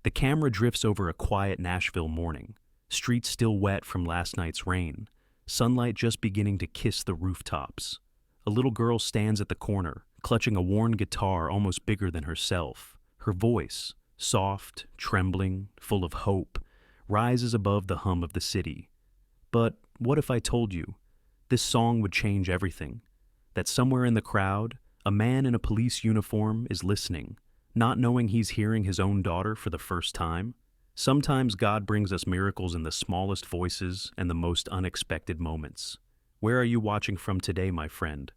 The camera drifts over a quiet Nashville morning, streets still wet from last night's rain, sunlight just beginning to kiss the rooftops. A little girl stands at the corner, clutching a worn guitar almost bigger than herself. Her voice, soft, trembling, full of hope, rises above the hum of the city. But what if I told you this song would change everything? That somewhere in the crowd, a man in a police uniform is listening, not knowing he's hearing his own daughter for the first time? Sometimes God brings us miracles in the smallest voices and the most unexpected moments. Where are you watching from today, my friend?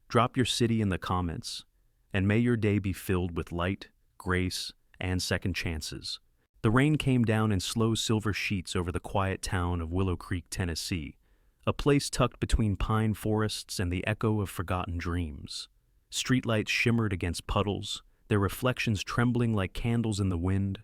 Drop your city in the comments, and may your day be filled with light, grace, and second chances. The rain came down in slow silver sheets over the quiet town of Willow Creek, Tennessee, a place tucked between pine forests and the echo of forgotten dreams. Streetlights shimmered against puddles, their reflections trembling like candles in the wind.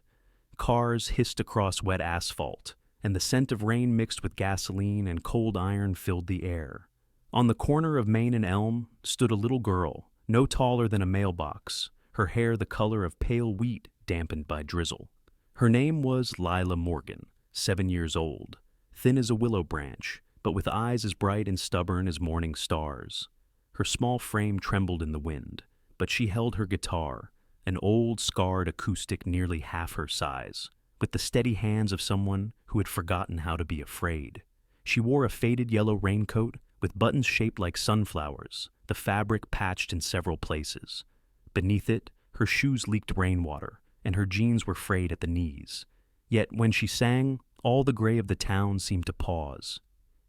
Cars hissed across wet asphalt, and the scent of rain mixed with gasoline and cold iron filled the air. On the corner of Main and Elm stood a little girl, no taller than a mailbox, her hair the color of pale wheat dampened by drizzle. Her name was Lila Morgan, 7 years old, thin as a willow branch, but with eyes as bright and stubborn as morning stars. Her small frame trembled in the wind, but she held her guitar, an old, scarred acoustic nearly half her size, with the steady hands of someone who had forgotten how to be afraid. She wore a faded yellow raincoat with buttons shaped like sunflowers, the fabric patched in several places. Beneath it, her shoes leaked rainwater, and her jeans were frayed at the knees. Yet when she sang, all the gray of the town seemed to pause.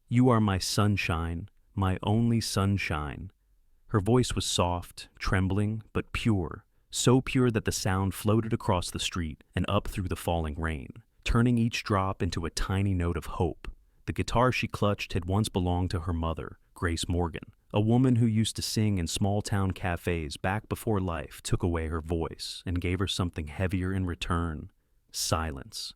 "You are my sunshine, my only sunshine." Her voice was soft, trembling, but pure, so pure that the sound floated across the street and up through the falling rain, turning each drop into a tiny note of hope. The guitar she clutched had once belonged to her mother, Grace Morgan, a woman who used to sing in small-town cafes back before life took away her voice and gave her something heavier in return: silence.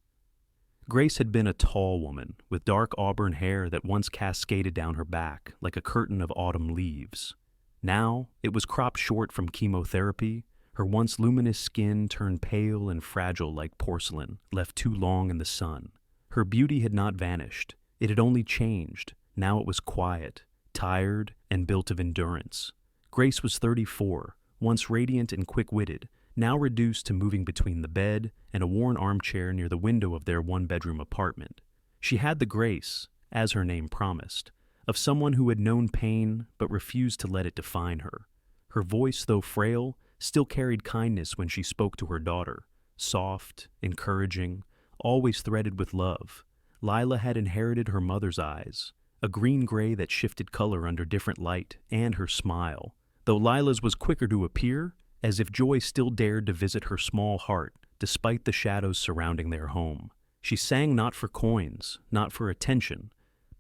Grace had been a tall woman with dark auburn hair that once cascaded down her back like a curtain of autumn leaves. Now, it was cropped short from chemotherapy. Her once luminous skin turned pale and fragile like porcelain, left too long in the sun. Her beauty had not vanished. It had only changed. Now it was quiet, tired, and built of endurance. Grace was 34, once radiant and quick-witted, now reduced to moving between the bed and a worn armchair near the window of their one-bedroom apartment. She had the grace, as her name promised, of someone who had known pain but refused to let it define her. Her voice, though frail, still carried kindness when she spoke to her daughter, soft, encouraging, always threaded with love. Lila had inherited her mother's eyes, a green-gray that shifted color under different light, and her smile, though Lila's was quicker to appear, as if joy still dared to visit her small heart despite the shadows surrounding their home. She sang not for coins, not for attention,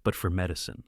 but for medicine.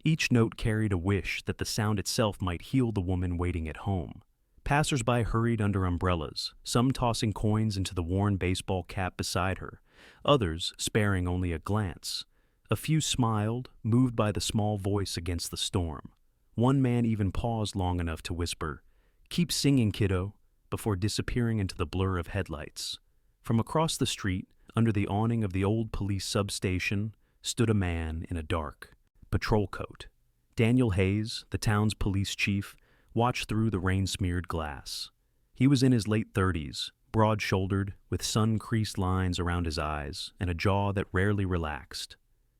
Each note carried a wish that the sound itself might heal the woman waiting at home. Passers-by hurried under umbrellas, some tossing coins into the worn baseball cap beside her, others sparing only a glance. A few smiled, moved by the small voice against the storm. One man even paused long enough to whisper, "Keep singing, kiddo," before disappearing into the blur of headlights. From across the street, under the awning of the old police substation, stood a man in a dark patrol coat. Daniel Hayes, the town's police chief, watched through the rain-smeared glass. He was in his late 30s, broad-shouldered, with sun-creased lines around his eyes and a jaw that rarely relaxed.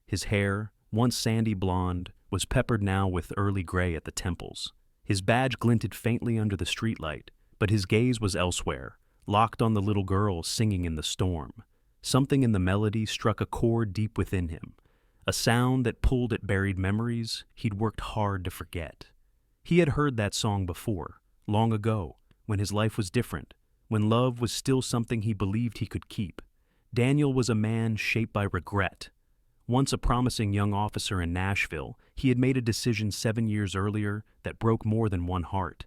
His hair, once sandy blonde, was peppered now with early gray at the temples. His badge glinted faintly under the streetlight, but his gaze was elsewhere, locked on the little girl singing in the storm. Something in the melody struck a chord deep within him, a sound that pulled at buried memories he'd worked hard to forget. He had heard that song before, long ago, when his life was different, when love was still something he believed he could keep. Daniel was a man shaped by regret. Once a promising young officer in Nashville, he had made a decision 7 years earlier that broke more than one heart.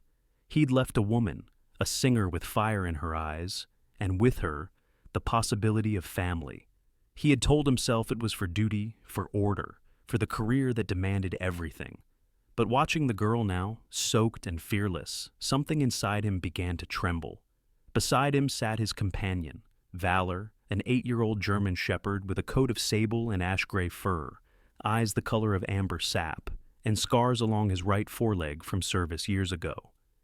He'd left a woman, a singer with fire in her eyes, and with her, the possibility of family. He had told himself it was for duty, for order, for the career that demanded everything. But watching the girl now, soaked and fearless, something inside him began to tremble. Beside him sat his companion, valor, an 8-year-old German shepherd with a coat of sable and ash-gray fur, eyes the color of amber sap, and scars along his right foreleg from service years ago.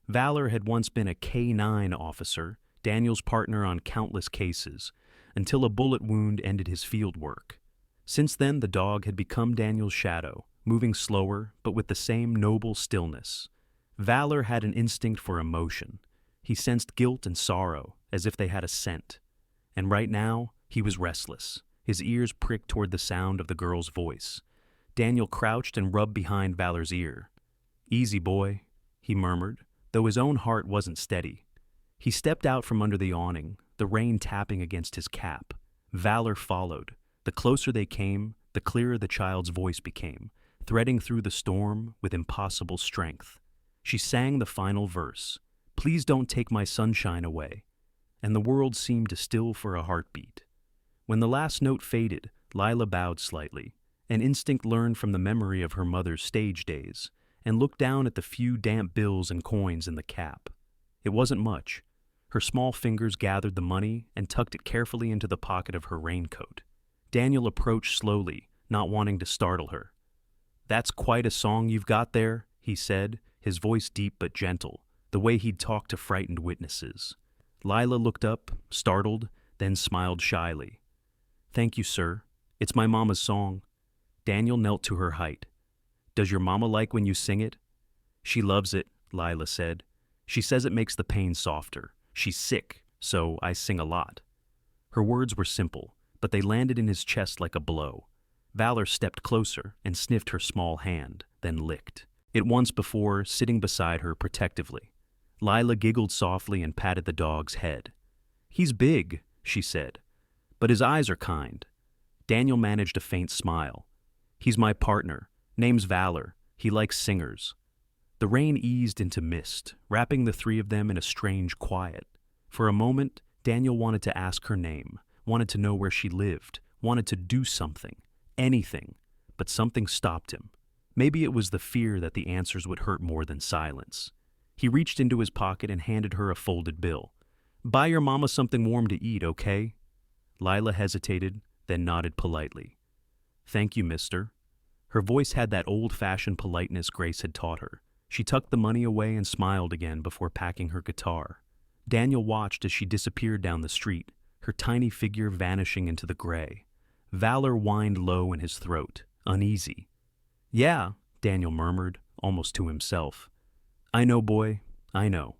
Valor had once been a K-9 officer, Daniel's partner on countless cases, until a bullet wound ended his field work. Since then, the dog had become Daniel's shadow, moving slower, but with the same noble stillness. Valor had an instinct for emotion. He sensed guilt and sorrow, as if they had a scent. And right now, he was restless, his ears pricked toward the sound of the girl's voice. Daniel crouched and rubbed behind Valor's ear. "Easy, boy," he murmured, though his own heart wasn't steady. He stepped out from under the awning, the rain tapping against his cap. Valor followed. The closer they came, the clearer the child's voice became, threading through the storm with impossible strength. She sang the final verse, "Please don't take my sunshine away," and the world seemed to still for a heartbeat. When the last note faded, Lila bowed slightly, an instinct learned from the memory of her mother's stage days, and looked down at the few damp bills and coins in the cap. It wasn't much. Her small fingers gathered the money and tucked it carefully into the pocket of her raincoat. Daniel approached slowly, not wanting to startle her. "That's quite a song you've got there," he said, his voice deep but gentle, the way he'd talk to frightened witnesses. Lila looked up, startled, then smiled shyly. "Thank you, sir. It's my mama's song." Daniel knelt to her height. "Does your mama like when you sing it?" "She loves it," Lila said. "She says it makes the pain softer. She's sick, so I sing a lot." Her words were simple, but they landed in his chest like a blow. Valor stepped closer and sniffed her small hand, then licked it once before, sitting beside her protectively. Lila giggled softly and patted the dog's head. "He's big," she said, "but his eyes are kind." Daniel managed a faint smile. "He's my partner. Name's Valor. He likes singers." The rain eased into mist, wrapping the three of them in a strange quiet. For a moment, Daniel wanted to ask her name, wanted to know where she lived, wanted to do something, anything, but something stopped him. Maybe it was the fear that the answers would hurt more than silence. He reached into his pocket and handed her a folded bill. "Buy your mama something warm to eat, okay?" Lila hesitated, then nodded politely. "Thank you, mister." Her voice had that old-fashioned politeness Grace had taught her. She tucked the money away and smiled again before packing her guitar. Daniel watched as she disappeared down the street, her tiny figure vanishing into the gray. Valor whined low in his throat, uneasy. "Yeah," Daniel murmured, almost to himself. "I know, boy, I know."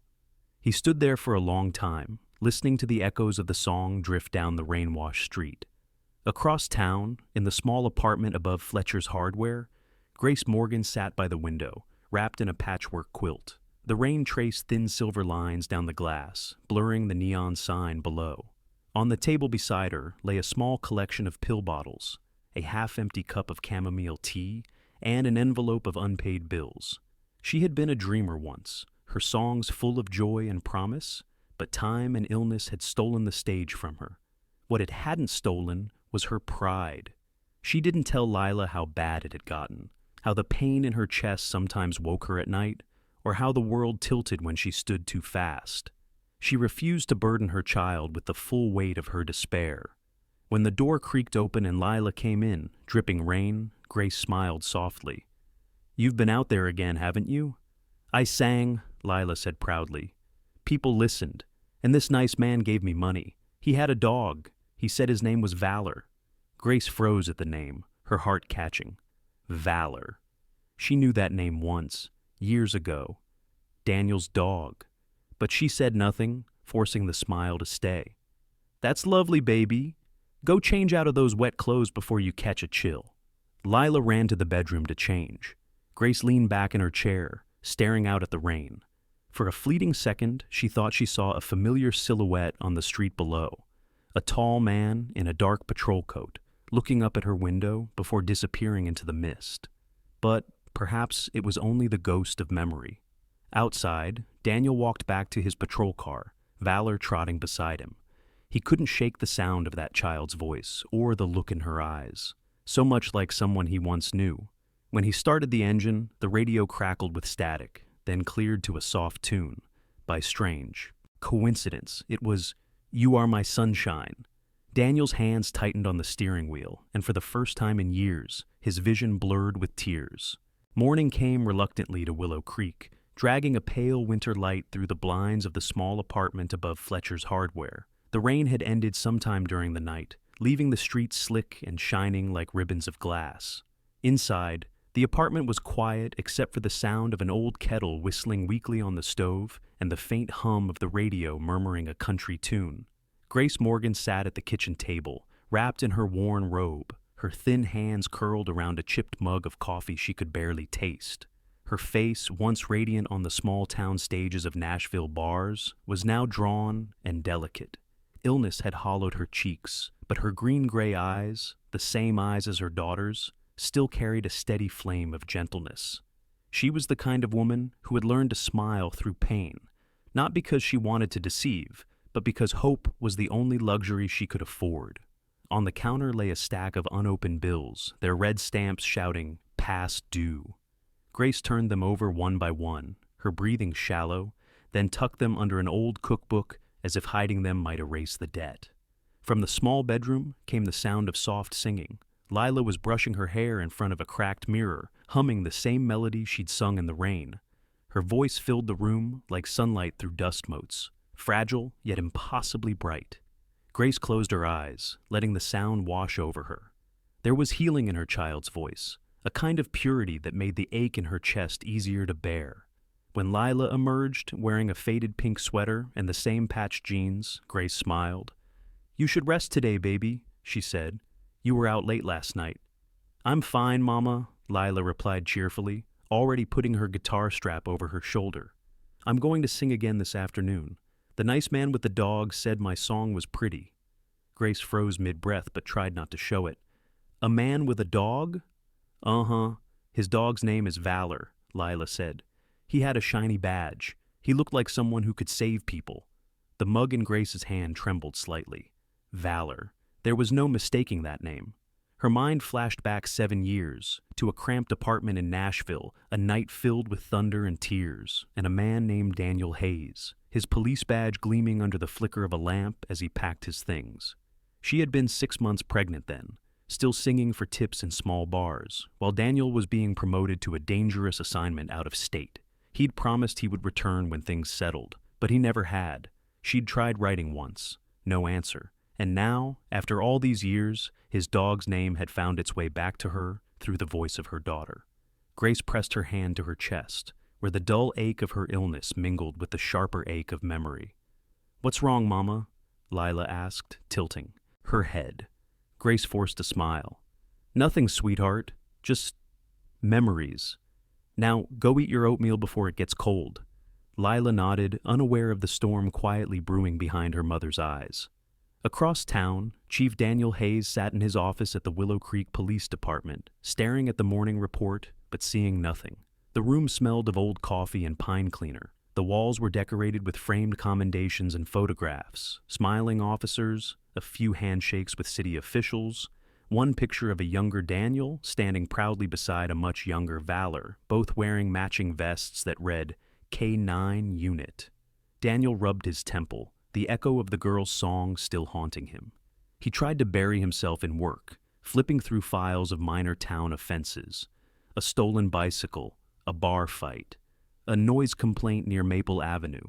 He stood there for a long time, listening to the echoes of the song drift down the rain-washed street. Across town, in the small apartment above Fletcher's Hardware, Grace Morgan sat by the window, wrapped in a patchwork quilt. The rain traced thin silver lines down the glass, blurring the neon sign below. On the table beside her lay a small collection of pill bottles, a half-empty cup of chamomile tea, and an envelope of unpaid bills. She had been a dreamer once, her songs full of joy and promise, but time and illness had stolen the stage from her. What it hadn't stolen was her pride. She didn't tell Lila how bad it had gotten, how the pain in her chest sometimes woke her at night, or how the world tilted when she stood too fast. She refused to burden her child with the full weight of her despair. When the door creaked open and Lila came in, dripping rain, Grace smiled softly. "You've been out there again, haven't you?" "I sang," Lila said proudly. "People listened, and this nice man gave me money. He had a dog. He said his name was Valor." Grace froze at the name, her heart catching. Valor. She knew that name once, years ago. Daniel's dog. But she said nothing, forcing the smile to stay. "That's lovely, baby. Go change out of those wet clothes before you catch a chill." Lila ran to the bedroom to change. Grace leaned back in her chair, staring out at the rain. For a fleeting second, she thought she saw a familiar silhouette on the street below. A tall man in a dark patrol coat, looking up at her window before disappearing into the mist. But perhaps it was only the ghost of memory. Outside, Daniel walked back to his patrol car, Valor trotting beside him. He couldn't shake the sound of that child's voice or the look in her eyes, so much like someone he once knew. When he started the engine, the radio crackled with static, then cleared to a soft tune. By strange coincidence, it was "You Are My Sunshine." Daniel's hands tightened on the steering wheel, and for the first time in years, his vision blurred with tears. Morning came reluctantly to Willow Creek, dragging a pale winter light through the blinds of the small apartment above Fletcher's Hardware. The rain had ended sometime during the night, leaving the streets slick and shining like ribbons of glass. Inside, the apartment was quiet except for the sound of an old kettle whistling weakly on the stove and the faint hum of the radio murmuring a country tune. Grace Morgan sat at the kitchen table, wrapped in her worn robe, her thin hands curled around a chipped mug of coffee she could barely taste. Her face, once radiant on the small-town stages of Nashville bars, was now drawn and delicate. Illness had hollowed her cheeks, but her green-gray eyes, the same eyes as her daughter's, still carried a steady flame of gentleness. She was the kind of woman who had learned to smile through pain, not because she wanted to deceive, but because hope was the only luxury she could afford. On the counter lay a stack of unopened bills, their red stamps shouting, "Past due." Grace turned them over one by one, her breathing shallow, then tucked them under an old cookbook as if hiding them might erase the debt. From the small bedroom came the sound of soft singing. Lila was brushing her hair in front of a cracked mirror, humming the same melody she'd sung in the rain. Her voice filled the room like sunlight through dust motes, fragile yet impossibly bright. Grace closed her eyes, letting the sound wash over her. There was healing in her child's voice, a kind of purity that made the ache in her chest easier to bear. When Lila emerged, wearing a faded pink sweater and the same patched jeans, Grace smiled. "You should rest today, baby," she said. "You were out late last night." "I'm fine, Mama," Lila replied cheerfully, already putting her guitar strap over her shoulder. "I'm going to sing again this afternoon. The nice man with the dog said my song was pretty." Grace froze mid-breath but tried not to show it. "A man with a dog?" "Uh-huh. His dog's name is Valor," Lila said. "He had a shiny badge. He looked like someone who could save people." The mug in Grace's hand trembled slightly. Valor. There was no mistaking that name. Her mind flashed back 7 years, to a cramped apartment in Nashville, a night filled with thunder and tears, and a man named Daniel Hayes, his police badge gleaming under the flicker of a lamp as he packed his things. She had been 6 months pregnant then, still singing for tips in small bars, while Daniel was being promoted to a dangerous assignment out of state. He'd promised he would return when things settled, but he never had. She'd tried writing once. No answer. And now, after all these years, his dog's name had found its way back to her through the voice of her daughter. Grace pressed her hand to her chest, where the dull ache of her illness mingled with the sharper ache of memory. "What's wrong, Mama?" Lila asked, tilting. Her head. Grace forced a smile. "Nothing, sweetheart. Just memories. Now, go eat your oatmeal before it gets cold." Lila nodded, unaware of the storm quietly brewing behind her mother's eyes. Across town, Chief Daniel Hayes sat in his office at the Willow Creek Police Department, staring at the morning report, but seeing nothing. The room smelled of old coffee and pine cleaner. The walls were decorated with framed commendations and photographs, smiling officers, a few handshakes with city officials, one picture of a younger Daniel standing proudly beside a much younger Valor, both wearing matching vests that read K9 Unit. Daniel rubbed his temple, the echo of the girl's song still haunting him. He tried to bury himself in work, flipping through files of minor town offenses. A stolen bicycle, a bar fight, a noise complaint near Maple Avenue.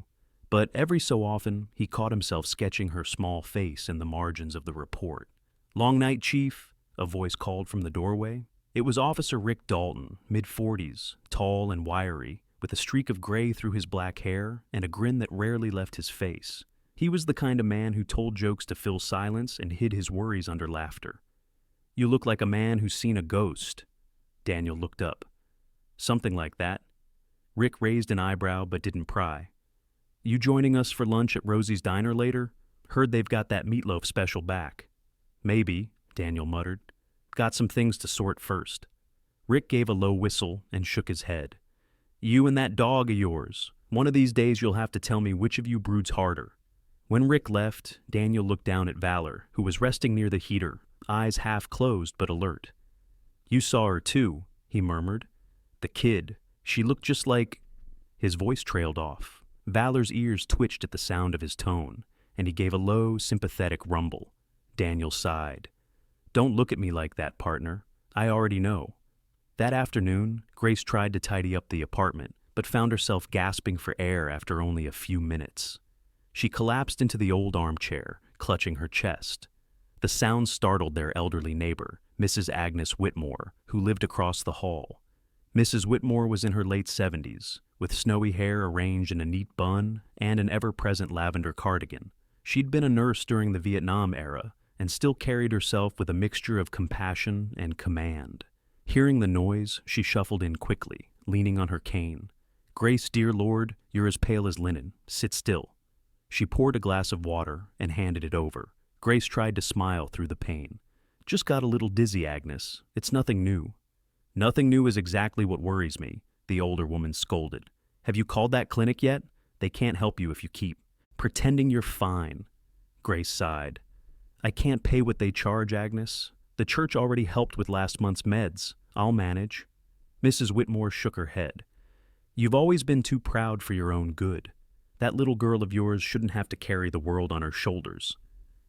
But every so often, he caught himself sketching her small face in the margins of the report. "Long night, Chief," a voice called from the doorway. It was Officer Rick Dalton, mid-40s, tall and wiry, with a streak of gray through his black hair and a grin that rarely left his face. He was the kind of man who told jokes to fill silence and hid his worries under laughter. "You look like a man who's seen a ghost." Daniel looked up. "Something like that." Rick raised an eyebrow but didn't pry. "You joining us for lunch at Rosie's Diner later? Heard they've got that meatloaf special back." "Maybe," Daniel muttered. "Got some things to sort first." Rick gave a low whistle and shook his head. "You and that dog of yours. One of these days you'll have to tell me which of you broods harder." When Rick left, Daniel looked down at Valor, who was resting near the heater, eyes half closed but alert. "You saw her too," he murmured. "The kid. She looked just like—" His voice trailed off. Valor's ears twitched at the sound of his tone, and he gave a low, sympathetic rumble. Daniel sighed. Don't look at me like that, partner. I already know. That afternoon, Grace tried to tidy up the apartment, but found herself gasping for air after only a few minutes. She collapsed into the old armchair, clutching her chest. The sound startled their elderly neighbor, Mrs. Agnes Whitmore, who lived across the hall. Mrs. Whitmore was in her late 70s, with snowy hair arranged in a neat bun and an ever-present lavender cardigan. She'd been a nurse during the Vietnam era and still carried herself with a mixture of compassion and command. Hearing the noise, she shuffled in quickly, leaning on her cane. Grace, dear Lord, you're as pale as linen. Sit still. She poured a glass of water and handed it over. Grace tried to smile through the pain. Just got a little dizzy, Agnes. It's nothing new. Nothing new is exactly what worries me, the older woman scolded. Have you called that clinic yet? They can't help you if you keep pretending you're fine. Grace sighed. I can't pay what they charge, Agnes. The church already helped with last month's meds. I'll manage. Mrs. Whitmore shook her head. You've always been too proud for your own good. That little girl of yours shouldn't have to carry the world on her shoulders.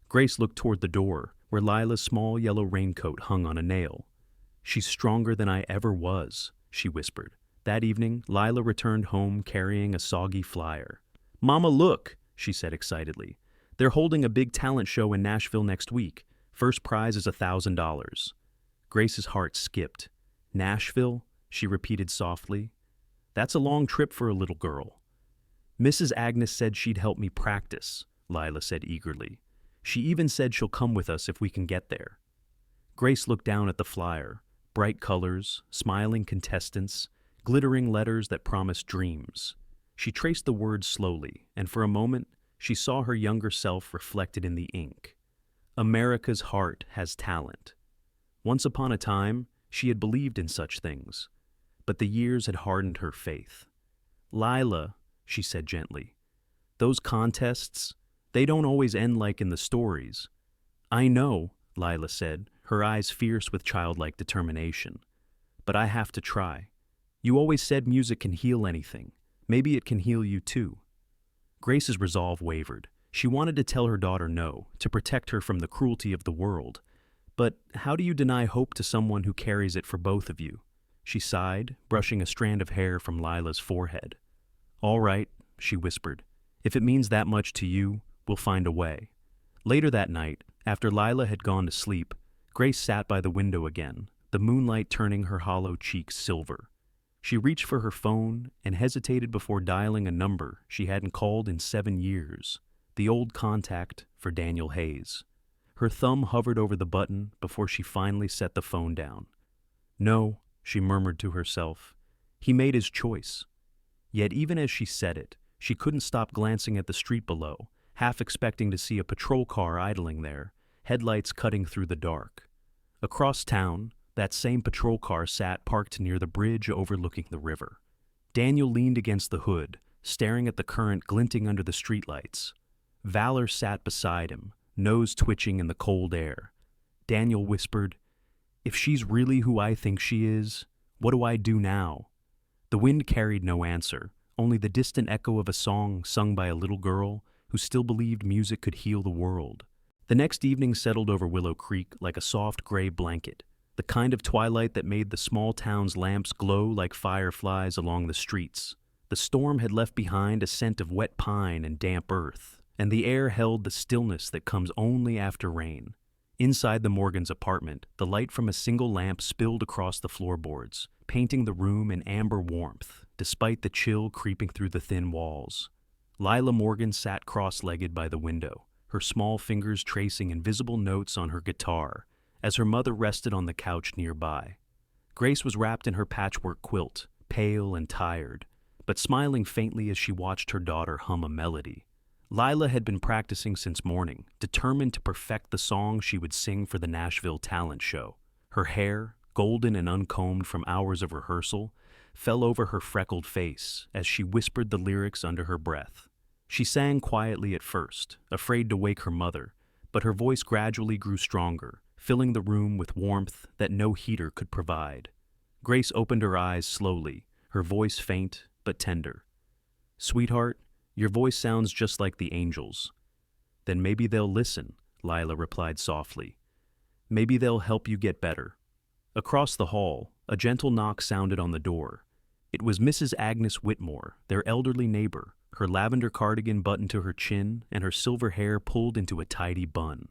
Grace looked toward the door, where Lila's small yellow raincoat hung on a nail. She's stronger than I ever was, she whispered. That evening, Lila returned home carrying a soggy flyer. Mama, look, she said excitedly. They're holding a big talent show in Nashville next week. First prize is $1,000. Grace's heart skipped. Nashville? She repeated softly. That's a long trip for a little girl. Mrs. Agnes said she'd help me practice, Lila said eagerly. She even said she'll come with us if we can get there. Grace looked down at the flyer. Bright colors, smiling contestants, glittering letters that promised dreams. She traced the words slowly, and for a moment, she saw her younger self reflected in the ink. America's heart has talent. Once upon a time, she had believed in such things, but the years had hardened her faith. Lila, she said gently, those contests, they don't always end like in the stories. I know, Lila said, her eyes fierce with childlike determination. But I have to try. You always said music can heal anything. Maybe it can heal you too. Grace's resolve wavered. She wanted to tell her daughter no, to protect her from the cruelty of the world. But how do you deny hope to someone who carries it for both of you? She sighed, brushing a strand of hair from Lila's forehead. All right, she whispered. If it means that much to you, we'll find a way. Later that night, after Lila had gone to sleep, Grace sat by the window again, the moonlight turning her hollow cheeks silver. She reached for her phone and hesitated before dialing a number she hadn't called in 7 years, the old contact for Daniel Hayes. Her thumb hovered over the button before she finally set the phone down. No, she murmured to herself. He made his choice. Yet even as she said it, she couldn't stop glancing at the street below, half expecting to see a patrol car idling there, headlights cutting through the dark. Across town, that same patrol car sat parked near the bridge overlooking the river. Daniel leaned against the hood, staring at the current glinting under the streetlights. Valor sat beside him, nose twitching in the cold air. Daniel whispered, If she's really who I think she is, what do I do now? The wind carried no answer, only the distant echo of a song sung by a little girl who still believed music could heal the world. The next evening settled over Willow Creek like a soft gray blanket, the kind of twilight that made the small town's lamps glow like fireflies along the streets. The storm had left behind a scent of wet pine and damp earth, and the air held the stillness that comes only after rain. Inside the Morgans' apartment, the light from a single lamp spilled across the floorboards, painting the room in amber warmth, despite the chill creeping through the thin walls. Lila Morgan sat cross-legged by the window, her small fingers tracing invisible notes on her guitar, as her mother rested on the couch nearby. Grace was wrapped in her patchwork quilt, pale and tired, but smiling faintly as she watched her daughter hum a melody. Lila had been practicing since morning, determined to perfect the song she would sing for the Nashville talent show. Her hair, golden and uncombed from hours of rehearsal, fell over her freckled face as she whispered the lyrics under her breath. She sang quietly at first, afraid to wake her mother, but her voice gradually grew stronger, filling the room with warmth that no heater could provide. Grace opened her eyes slowly, her voice faint but tender. Sweetheart, your voice sounds just like the angels. Then maybe they'll listen, Lila replied softly. Maybe they'll help you get better. Across the hall, a gentle knock sounded on the door. It was Mrs. Agnes Whitmore, their elderly neighbor, her lavender cardigan buttoned to her chin and her silver hair pulled into a tidy bun.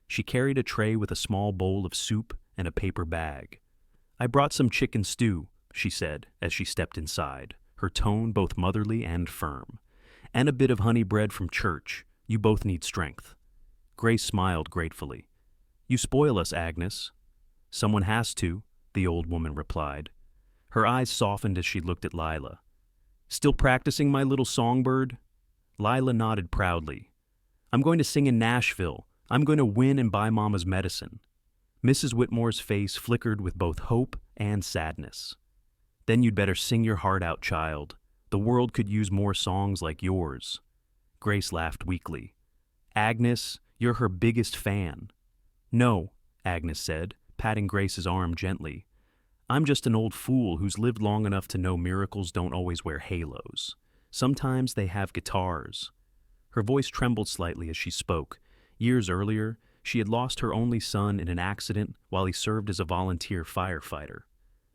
She carried a tray with a small bowl of soup and a paper bag. I brought some chicken stew, she said as she stepped inside, her tone both motherly and firm. And a bit of honey bread from church. You both need strength. Grace smiled gratefully. You spoil us, Agnes. Someone has to, the old woman replied. Her eyes softened as she looked at Lila. Still practicing, my little songbird? Lila nodded proudly. I'm going to sing in Nashville. I'm going to win and buy Mama's medicine. Mrs. Whitmore's face flickered with both hope and sadness. Then you'd better sing your heart out, child. The world could use more songs like yours. Grace laughed weakly. Agnes, you're her biggest fan. No, Agnes said, patting Grace's arm gently. I'm just an old fool who's lived long enough to know miracles don't always wear halos. Sometimes they have guitars. Her voice trembled slightly as she spoke. Years earlier, she had lost her only son in an accident while he served as a volunteer firefighter.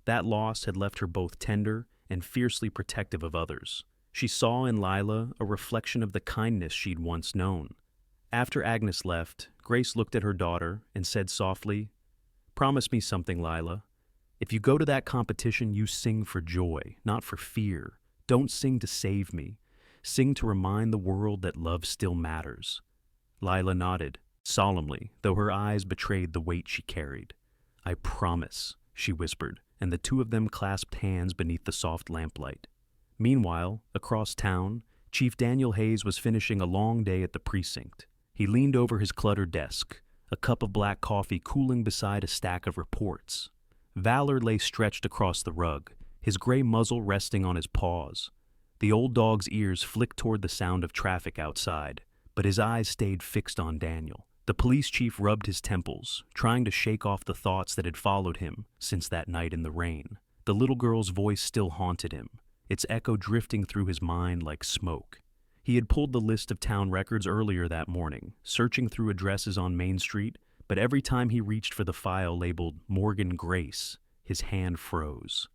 That loss had left her both tender and fiercely protective of others. She saw in Lila a reflection of the kindness she'd once known. After Agnes left, Grace looked at her daughter and said softly, Promise me something, Lila. If you go to that competition, you sing for joy, not for fear. Don't sing to save me. Sing to remind the world that love still matters. Lila nodded, solemnly, though her eyes betrayed the weight she carried. I promise, she whispered, and the two of them clasped hands beneath the soft lamplight. Meanwhile, across town, Chief Daniel Hayes was finishing a long day at the precinct. He leaned over his cluttered desk, a cup of black coffee cooling beside a stack of reports. Valor lay stretched across the rug, his gray muzzle resting on his paws. The old dog's ears flicked toward the sound of traffic outside, but his eyes stayed fixed on Daniel. The police chief rubbed his temples, trying to shake off the thoughts that had followed him since that night in the rain. The little girl's voice still haunted him, its echo drifting through his mind like smoke. He had pulled the list of town records earlier that morning, searching through addresses on Main Street, but every time he reached for the file labeled Morgan Grace, his hand froze.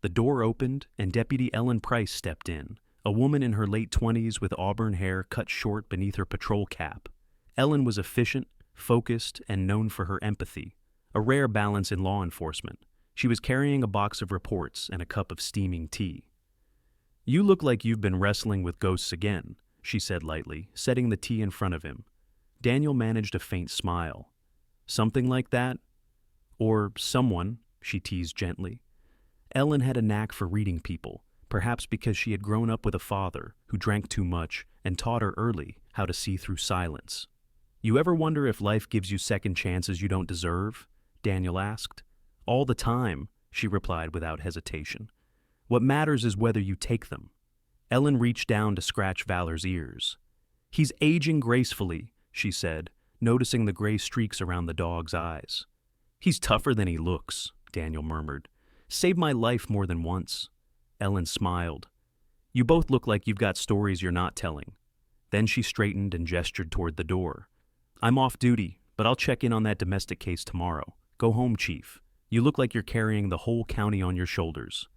The door opened, and Deputy Ellen Price stepped in, a woman in her late 20s with auburn hair cut short beneath her patrol cap. Ellen was efficient, focused, and known for her empathy, a rare balance in law enforcement. She was carrying a box of reports and a cup of steaming tea. You look like you've been wrestling with ghosts again, she said lightly, setting the tea in front of him. Daniel managed a faint smile. Something like that? Or someone, she teased gently. Ellen had a knack for reading people, perhaps because she had grown up with a father who drank too much and taught her early how to see through silence. You ever wonder if life gives you second chances you don't deserve? Daniel asked. All the time, she replied without hesitation. What matters is whether you take them. Ellen reached down to scratch Valor's ears. He's aging gracefully, she said, noticing the gray streaks around the dog's eyes. He's tougher than he looks, Daniel murmured. Saved my life more than once. Ellen smiled. You both look like you've got stories you're not telling. Then she straightened and gestured toward the door. I'm off duty, but I'll check in on that domestic case tomorrow. Go home, Chief. You look like you're carrying the whole county on your shoulders.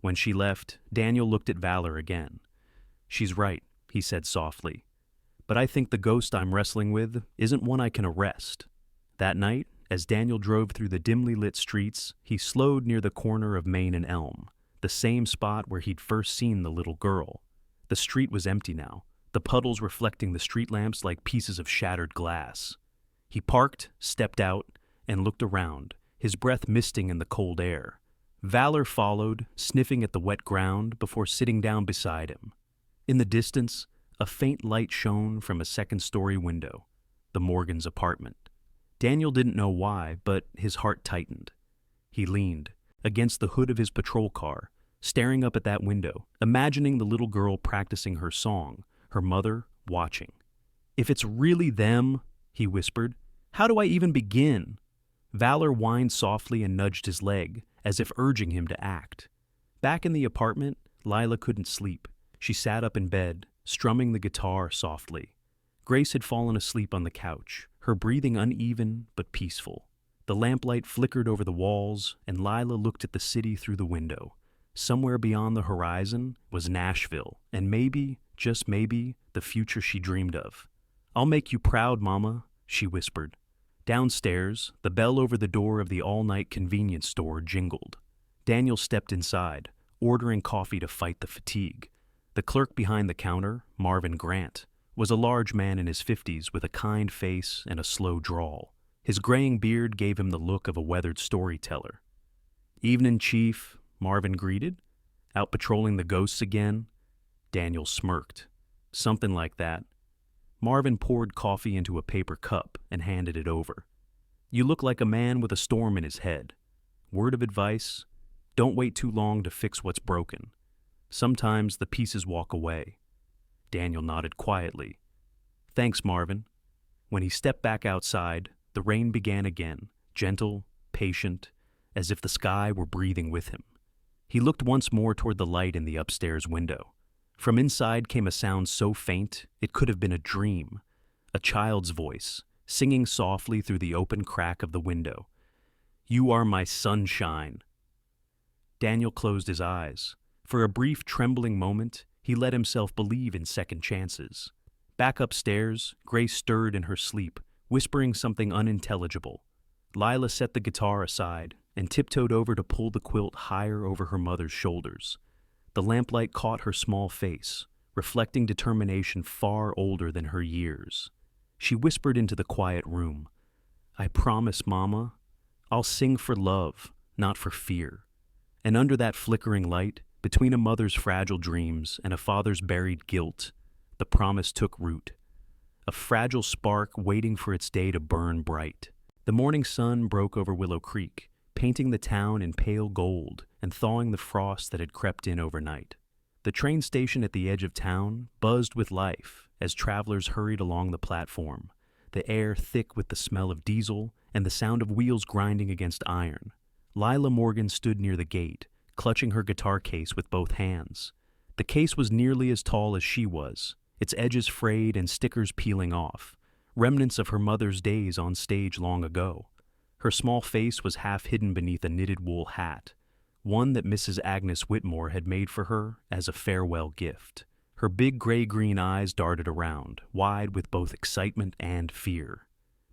When she left, Daniel looked at Valor again. She's right, he said softly. But I think the ghost I'm wrestling with isn't one I can arrest. That night, as Daniel drove through the dimly lit streets, he slowed near the corner of Main and Elm, the same spot where he'd first seen the little girl. The street was empty now, the puddles reflecting the street lamps like pieces of shattered glass. He parked, stepped out, and looked around, his breath misting in the cold air. Valor followed, sniffing at the wet ground before sitting down beside him. In the distance, a faint light shone from a second-story window, the Morgans' apartment. Daniel didn't know why, but his heart tightened. He leaned against the hood of his patrol car, staring up at that window, imagining the little girl practicing her song, her mother watching. If it's really them, he whispered, how do I even begin? Valor whined softly and nudged his leg, as if urging him to act. Back in the apartment, Lila couldn't sleep. She sat up in bed, strumming the guitar softly. Grace had fallen asleep on the couch, her breathing uneven but peaceful. The lamplight flickered over the walls, and Lila looked at the city through the window. Somewhere beyond the horizon was Nashville, and maybe, just maybe, the future she dreamed of. "I'll make you proud, Mama," she whispered. Downstairs, the bell over the door of the all-night convenience store jingled. Daniel stepped inside, ordering coffee to fight the fatigue. The clerk behind the counter, Marvin Grant, was a large man in his 50s with a kind face and a slow drawl. His graying beard gave him the look of a weathered storyteller. "Evening, Chief," Marvin greeted. "Out patrolling the ghosts again?" Daniel smirked. "Something like that." Marvin poured coffee into a paper cup and handed it over. "You look like a man with a storm in his head. Word of advice: don't wait too long to fix what's broken. Sometimes the pieces walk away." Daniel nodded quietly. "Thanks, Marvin." When he stepped back outside, the rain began again, gentle, patient, as if the sky were breathing with him. He looked once more toward the light in the upstairs window. From inside came a sound so faint it could have been a dream, a child's voice, singing softly through the open crack of the window. "You are my sunshine." Daniel closed his eyes. For a brief, trembling moment, he let himself believe in second chances. Back upstairs, Grace stirred in her sleep, whispering something unintelligible. Lila set the guitar aside and tiptoed over to pull the quilt higher over her mother's shoulders. The lamplight caught her small face, reflecting determination far older than her years. She whispered into the quiet room, "I promise, Mama, I'll sing for love, not for fear." And under that flickering light, between a mother's fragile dreams and a father's buried guilt, the promise took root. A fragile spark waiting for its day to burn bright. The morning sun broke over Willow Creek, painting the town in pale gold and thawing the frost that had crept in overnight. The train station at the edge of town buzzed with life as travelers hurried along the platform, the air thick with the smell of diesel and the sound of wheels grinding against iron. Lila Morgan stood near the gate, clutching her guitar case with both hands. The case was nearly as tall as she was, its edges frayed and stickers peeling off, remnants of her mother's days on stage long ago. Her small face was half hidden beneath a knitted wool hat, one that Mrs. Agnes Whitmore had made for her as a farewell gift. Her big gray-green eyes darted around, wide with both excitement and fear.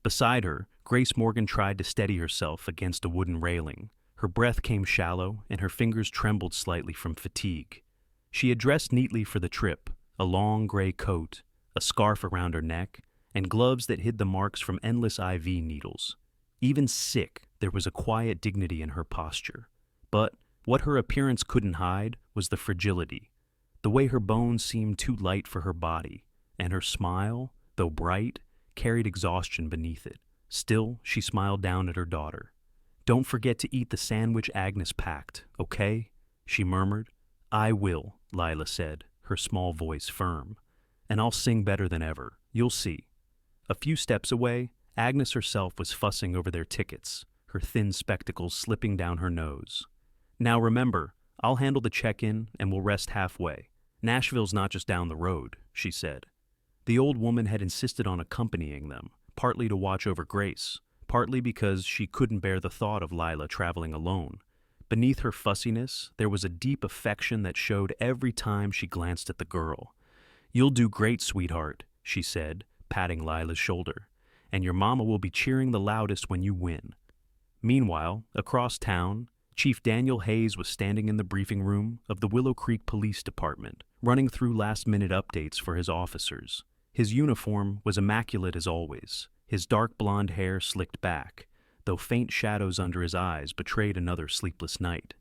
Beside her, Grace Morgan tried to steady herself against a wooden railing. Her breath came shallow, and her fingers trembled slightly from fatigue. She had dressed neatly for the trip, a long gray coat, a scarf around her neck, and gloves that hid the marks from endless IV needles. Even sick, there was a quiet dignity in her posture. But what her appearance couldn't hide was the fragility, the way her bones seemed too light for her body, and her smile, though bright, carried exhaustion beneath it. Still, she smiled down at her daughter. "Don't forget to eat the sandwich Agnes packed, okay?" she murmured. "I will," Lila said, her small voice firm. "And I'll sing better than ever. You'll see." A few steps away, Agnes herself was fussing over their tickets, her thin spectacles slipping down her nose. "Now remember, I'll handle the check-in and we'll rest halfway. Nashville's not just down the road," she said. The old woman had insisted on accompanying them, partly to watch over Grace, partly because she couldn't bear the thought of Lila traveling alone. Beneath her fussiness, there was a deep affection that showed every time she glanced at the girl. "You'll do great, sweetheart," she said, patting Lila's shoulder, "and your mama will be cheering the loudest when you win." Meanwhile, across town, Chief Daniel Hayes was standing in the briefing room of the Willow Creek Police Department, running through last-minute updates for his officers. His uniform was immaculate as always, his dark blonde hair slicked back, though faint shadows under his eyes betrayed another sleepless night.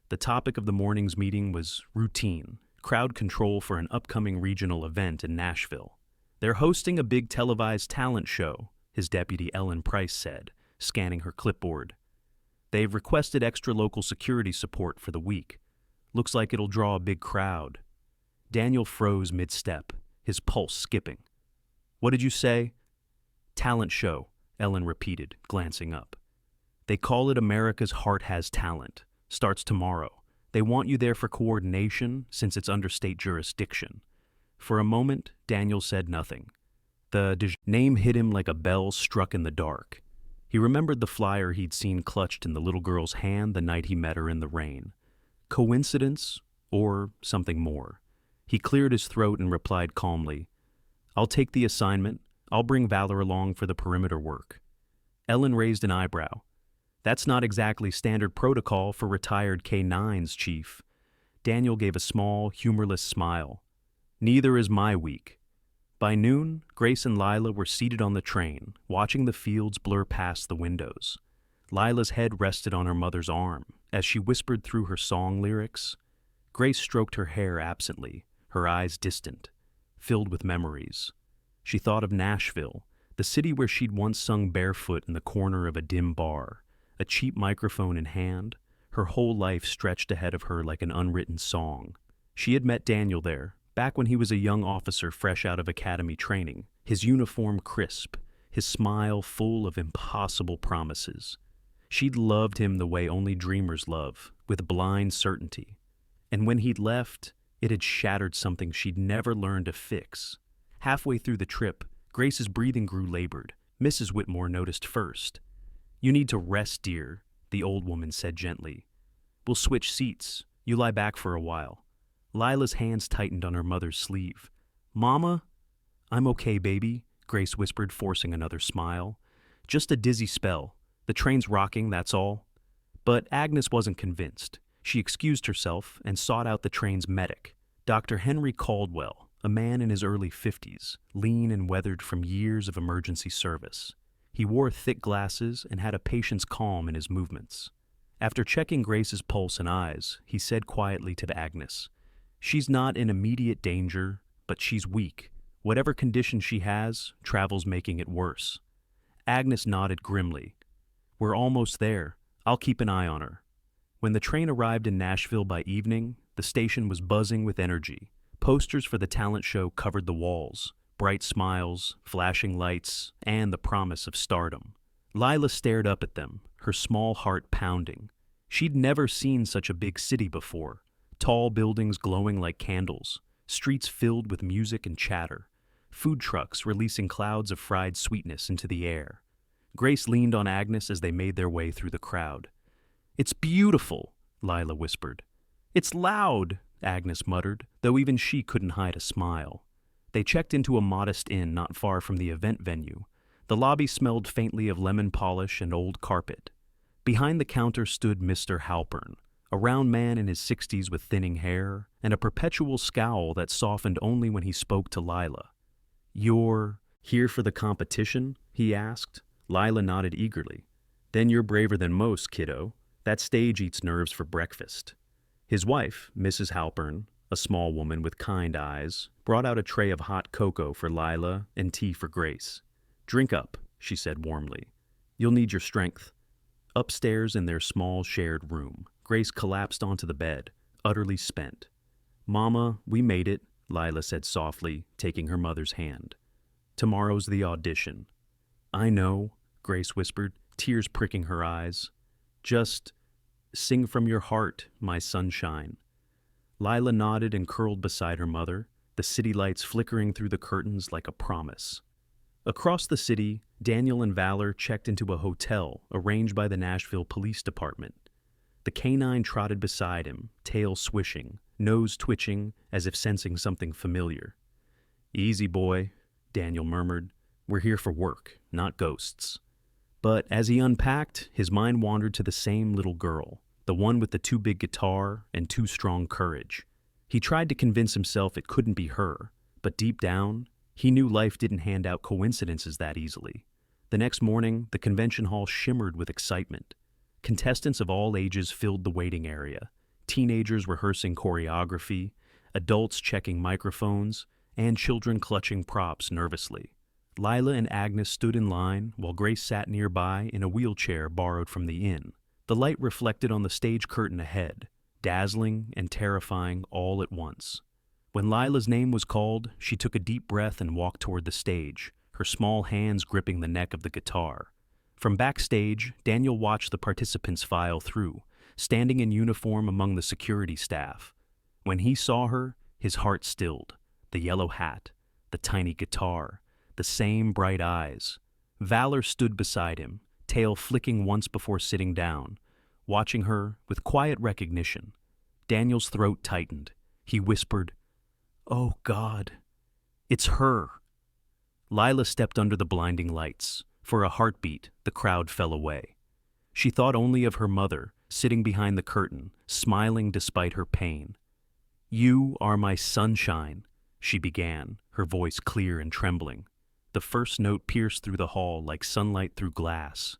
The topic of the morning's meeting was routine, crowd control for an upcoming regional event in Nashville. "They're hosting a big televised talent show," his deputy Ellen Price said, scanning her clipboard. "They've requested extra local security support for the week. Looks like it'll draw a big crowd." Daniel froze mid-step, his pulse skipping. "What did you say?" "Talent show," Ellen repeated, glancing up. "They call it America's Heart Has Talent. Starts tomorrow. They want you there for coordination since it's under state jurisdiction." For a moment, Daniel said nothing. The name hit him like a bell struck in the dark. He remembered the flyer he'd seen clutched in the little girl's hand the night he met her in the rain. Coincidence or something more? He cleared his throat and replied calmly, "I'll take the assignment. I'll bring Valor along for the perimeter work." Ellen raised an eyebrow. "That's not exactly standard protocol for retired K-9s, Chief." Daniel gave a small, humorless smile. "Neither is my week." By noon, Grace and Lila were seated on the train, watching the fields blur past the windows. Lila's head rested on her mother's arm as she whispered through her song lyrics. Grace stroked her hair absently, her eyes distant, filled with memories. She thought of Nashville, the city where she'd once sung barefoot in the corner of a dim bar, a cheap microphone in hand, her whole life stretched ahead of her like an unwritten song. She had met Daniel there, back when he was a young officer fresh out of academy training, his uniform crisp, his smile full of impossible promises. She'd loved him the way only dreamers love, with blind certainty. And when he'd left, it had shattered something she'd never learned to fix. Halfway through the trip, Grace's breathing grew labored. Mrs. Whitmore noticed first. "You need to rest, dear," the old woman said gently. "We'll switch seats. You lie back for a while." Lila's hands tightened on her mother's sleeve. "Mama?" "I'm okay, baby," Grace whispered, forcing another smile. "Just a dizzy spell. The train's rocking, that's all." But Agnes wasn't convinced. She excused herself and sought out the train's medic, Dr. Henry Caldwell, a man in his early 50s, lean and weathered from years of emergency service. He wore thick glasses and had a patient's calm in his movements. After checking Grace's pulse and eyes, he said quietly to Agnes, "She's not in immediate danger, but she's weak. Whatever condition she has, travel's making it worse." Agnes nodded grimly. "We're almost there. I'll keep an eye on her." When the train arrived in Nashville by evening, the station was buzzing with energy. Posters for the talent show covered the walls, bright smiles, flashing lights, and the promise of stardom. Lila stared up at them, her small heart pounding. She'd never seen such a big city before, tall buildings glowing like candles, streets filled with music and chatter, food trucks releasing clouds of fried sweetness into the air. Grace leaned on Agnes as they made their way through the crowd. "It's beautiful," Lila whispered. "It's loud," Agnes muttered, though even she couldn't hide a smile. They checked into a modest inn not far from the event venue. The lobby smelled faintly of lemon polish and old carpet. Behind the counter stood Mr. Halpern, a round man in his 60s with thinning hair and a perpetual scowl that softened only when he spoke to Lila. "You're here for the competition?" he asked. Lila nodded eagerly. "Then you're braver than most, kiddo. That stage eats nerves for breakfast." His wife, Mrs. Halpern, a small woman with kind eyes, brought out a tray of hot cocoa for Lila and tea for Grace. "Drink up," she said warmly. "You'll need your strength." Upstairs in their small shared room, Grace collapsed onto the bed, utterly spent. "Mama, we made it," Lila said softly, taking her mother's hand. "Tomorrow's the audition." "I know," Grace whispered, tears pricking her eyes. "Just sing from your heart, my sunshine." Lila nodded and curled beside her mother, the city lights flickering through the curtains like a promise. Across the city, Daniel and Valor checked into a hotel arranged by the Nashville Police Department. The K-9 trotted beside him, tail swishing, nose twitching as if sensing something familiar. "Easy, boy," Daniel murmured. "We're here for work, not ghosts." But as he unpacked, his mind wandered to the same little girl, the one with the too big guitar and too strong courage. He tried to convince himself it couldn't be her, but deep down, he knew life didn't hand out coincidences that easily. The next morning, the convention hall shimmered with excitement. Contestants of all ages filled the waiting area, teenagers rehearsing choreography, adults checking microphones, and children clutching props nervously. Lila and Agnes stood in line while Grace sat nearby in a wheelchair borrowed from the inn. The light reflected on the stage curtain ahead, dazzling and terrifying all at once. When Lila's name was called, she took a deep breath and walked toward the stage, her small hands gripping the neck of the guitar. From backstage, Daniel watched the participants file through, standing in uniform among the security staff. When he saw her, his heart stilled. The yellow hat, the tiny guitar, the the same bright eyes. Valor stood beside him, tail flicking once before sitting down, watching her with quiet recognition. Daniel's throat tightened. He whispered, "Oh, God, it's her." Lila stepped under the blinding lights. For a heartbeat, the crowd fell away. She thought only of her mother, sitting behind the curtain, smiling despite her pain. "You are my sunshine," she began, her voice clear and trembling. The first note pierced through the hall like sunlight through glass.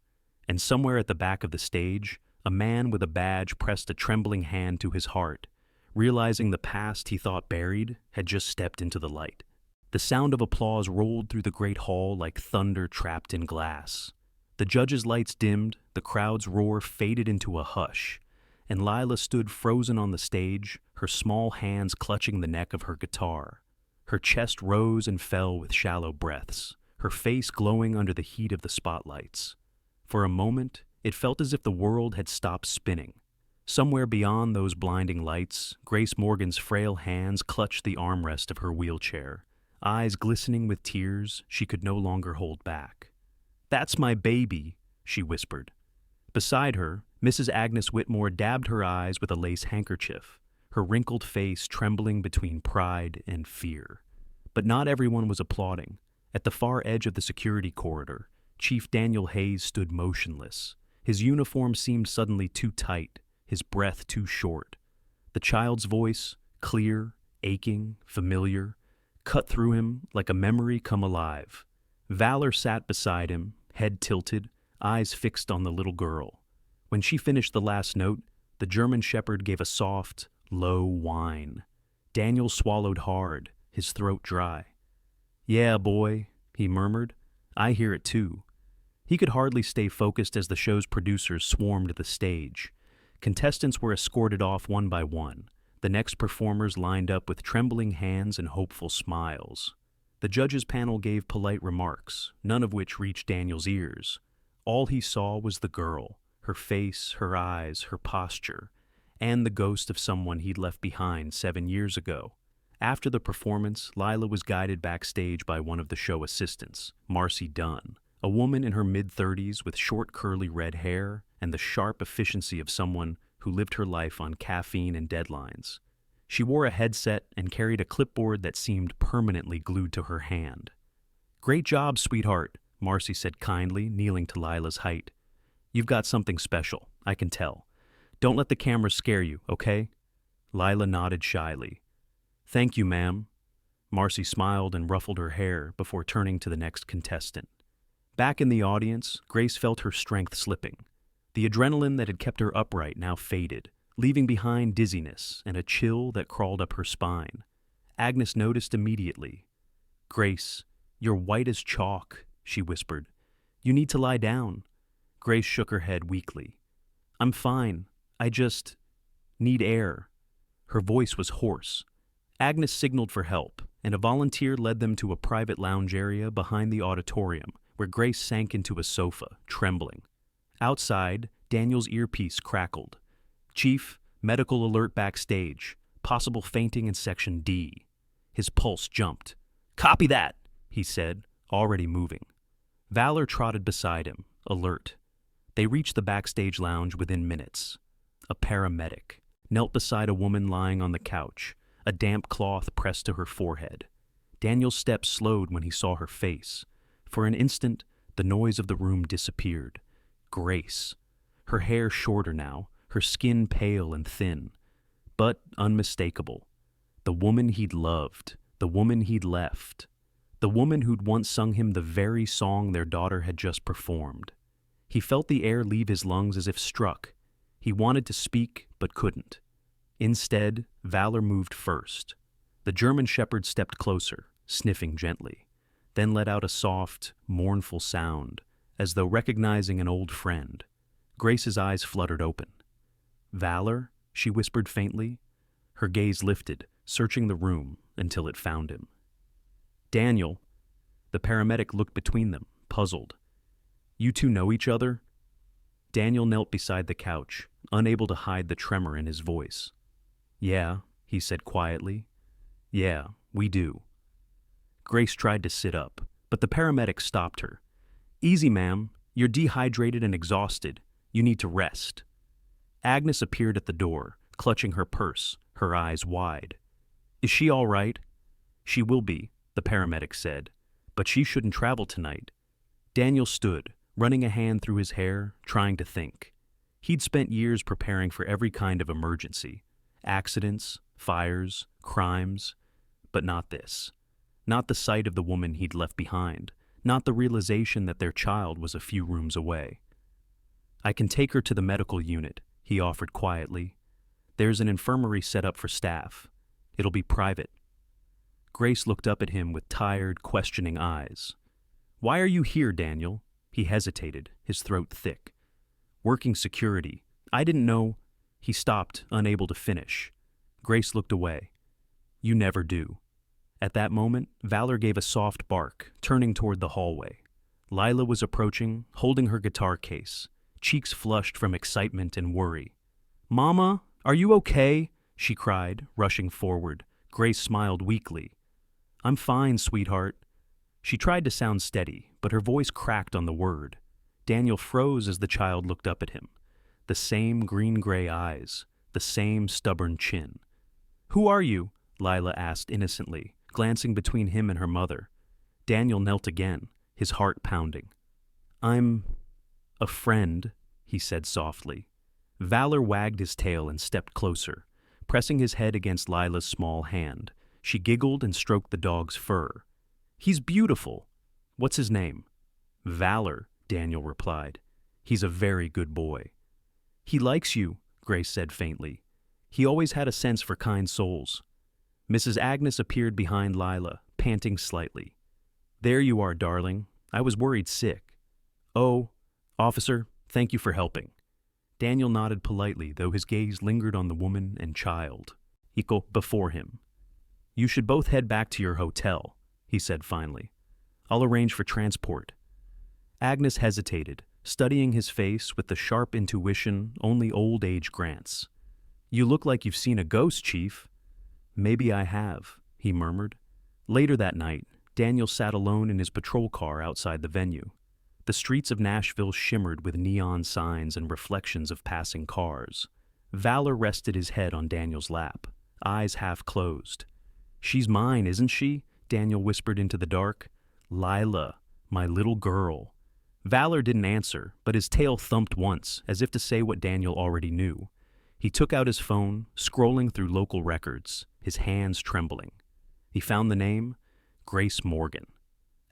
And somewhere at the back of the stage, a man with a badge pressed a trembling hand to his heart, realizing the past he thought buried had just stepped into the light. The sound of applause rolled through the great hall like thunder trapped in glass. The judges' lights dimmed, the crowd's roar faded into a hush, and Lila stood frozen on the stage, her small hands clutching the neck of her guitar. Her chest rose and fell with shallow breaths, her face glowing under the heat of the spotlights. For a moment, it felt as if the world had stopped spinning. Somewhere beyond those blinding lights, Grace Morgan's frail hands clutched the armrest of her wheelchair, eyes glistening with tears she could no longer hold back. "That's my baby," she whispered. Beside her, Mrs. Agnes Whitmore dabbed her eyes with a lace handkerchief, her wrinkled face trembling between pride and fear. But not everyone was applauding. At the far edge of the security corridor, Chief Daniel Hayes stood motionless. His uniform seemed suddenly too tight, his breath too short. The child's voice, clear, aching, familiar, cut through him like a memory come alive. Valor sat beside him, head tilted, eyes fixed on the little girl. When she finished the last note, the German shepherd gave a soft, low whine. Daniel swallowed hard, his throat dry. "Yeah, boy," he murmured. "I hear it too." He could hardly stay focused as the show's producers swarmed the stage. Contestants were escorted off one by one. The next performers lined up with trembling hands and hopeful smiles. The judges' panel gave polite remarks, none of which reached Daniel's ears. All he saw was the girl, her face, her eyes, her posture, and the ghost of someone he'd left behind 7 years ago. After the performance, Lila was guided backstage by one of the show assistants, Marcy Dunn, a woman in her mid-30s with short curly red hair and the sharp efficiency of someone who lived her life on caffeine and deadlines. She wore a headset and carried a clipboard that seemed permanently glued to her hand. "Great job, sweetheart," Marcy said kindly, kneeling to Lila's height. "You've got something special, I can tell. Don't let the cameras scare you, okay?" Lila nodded shyly. "Thank you, ma'am." Marcy smiled and ruffled her hair before turning to the next contestant. Back in the audience, Grace felt her strength slipping. The adrenaline that had kept her upright now faded, leaving behind dizziness and a chill that crawled up her spine. Agnes noticed immediately. "Grace, you're white as chalk," she whispered. "You need to lie down." Grace shook her head weakly. "I'm fine. I just need air." Her voice was hoarse. Agnes signaled for help, and a volunteer led them to a private lounge area behind the auditorium, where Grace sank into a sofa, trembling. Outside, Daniel's earpiece crackled. "Chief, medical alert backstage. Possible fainting in Section D." His pulse jumped. "Copy that," he said, already moving. Valor trotted beside him, alert. They reached the backstage lounge within minutes. A paramedic knelt beside a woman lying on the couch, a damp cloth pressed to her forehead. Daniel's steps slowed when he saw her face. For an instant, the noise of the room disappeared. Grace. Her hair shorter now, her skin pale and thin, but unmistakable. The woman he'd loved, the woman he'd left, the woman who'd once sung him the very song their daughter had just performed. He felt the air leave his lungs as if struck. He wanted to speak, but couldn't. Instead, Valor moved first. The German shepherd stepped closer, sniffing gently, then let out a soft, mournful sound, as though recognizing an old friend. Grace's eyes fluttered open. "Valor?" she whispered faintly. Her gaze lifted, searching the room until it found him. "Daniel." The paramedic looked between them, puzzled. "You two know each other?" Daniel knelt beside the couch, unable to hide the tremor in his voice. "Yeah," he said quietly. "Yeah, we do." Grace tried to sit up, But the paramedic stopped her. "Easy, ma'am. You're dehydrated and exhausted. You need to rest." Agnes appeared at the door, clutching her purse, her eyes wide. "Is she all right?" "She will be," the paramedic said, "but she shouldn't travel tonight." Daniel stood, running a hand through his hair, trying to think. He'd spent years preparing for every kind of emergency. Accidents, fires, crimes. But not this. Not the sight of the woman he'd left behind. Not the realization that their child was a few rooms away. "I can take her to the medical unit," he offered quietly. "There's an infirmary set up for staff. It'll be private." Grace looked up at him with tired, questioning eyes. "Why are you here, Daniel?" He hesitated, his throat thick. "Working security. I didn't know—" He stopped, unable to finish. Grace looked away. "You never do." At that moment, Valor gave a soft bark, turning toward the hallway. Lila was approaching, holding her guitar case, cheeks flushed from excitement and worry. "Mama, are you okay?" she cried, rushing forward. Grace smiled weakly. "I'm fine, sweetheart." She tried to sound steady, but her voice cracked on the word. Daniel froze as the child looked up at him. The same green-gray eyes, the same stubborn chin. "Who are you?" Lila asked innocently, glancing between him and her mother. Daniel knelt again, his heart pounding. "I'm a friend," he said softly. Valor wagged his tail and stepped closer, pressing his head against Lila's small hand. She giggled and stroked the dog's fur. "He's beautiful. What's his name?" "Valor," Daniel replied. "He's a very good boy." "He likes you," Grace said faintly. "He always had a sense for kind souls." Mrs. Agnes appeared behind Lila, panting slightly. "There you are, darling. I was worried sick." "Oh, officer, thank you for helping." Daniel nodded politely, though his gaze lingered on the woman and child. Equal before him. "You should both head back to your hotel," he said finally. "I'll arrange for transport." Agnes hesitated, studying his face with the sharp intuition only old age grants. "You look like you've seen a ghost, Chief." "Maybe I have," he murmured. Later that night, Daniel sat alone in his patrol car outside the venue. The streets of Nashville shimmered with neon signs and reflections of passing cars. Valor rested his head on Daniel's lap, eyes half closed. "She's mine, isn't she?" Daniel whispered into the dark. "Lila, my little girl." Valor didn't answer, but his tail thumped once, as if to say what Daniel already knew. He took out his phone, scrolling through local records, his hands trembling. He found the name, Grace Morgan.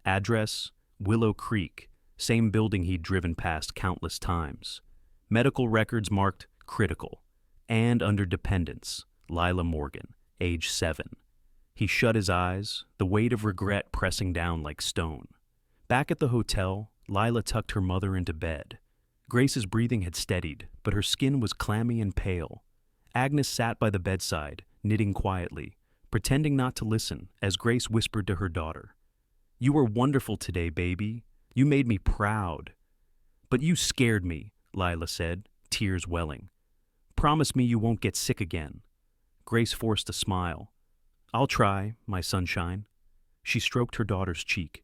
Address, Willow Creek, same building he'd driven past countless times. Medical records marked critical, and under dependence, Lila Morgan, age 7. He shut his eyes, the weight of regret pressing down like stone. Back at the hotel, Lila tucked her mother into bed. Grace's breathing had steadied, but her skin was clammy and pale. Agnes sat by the bedside, knitting quietly, pretending not to listen as Grace whispered to her daughter. "You were wonderful today, baby. You made me proud." "But you scared me," Lila said, tears welling. "Promise me you won't get sick again." Grace forced a smile. "I'll try, my sunshine." She stroked her daughter's cheek.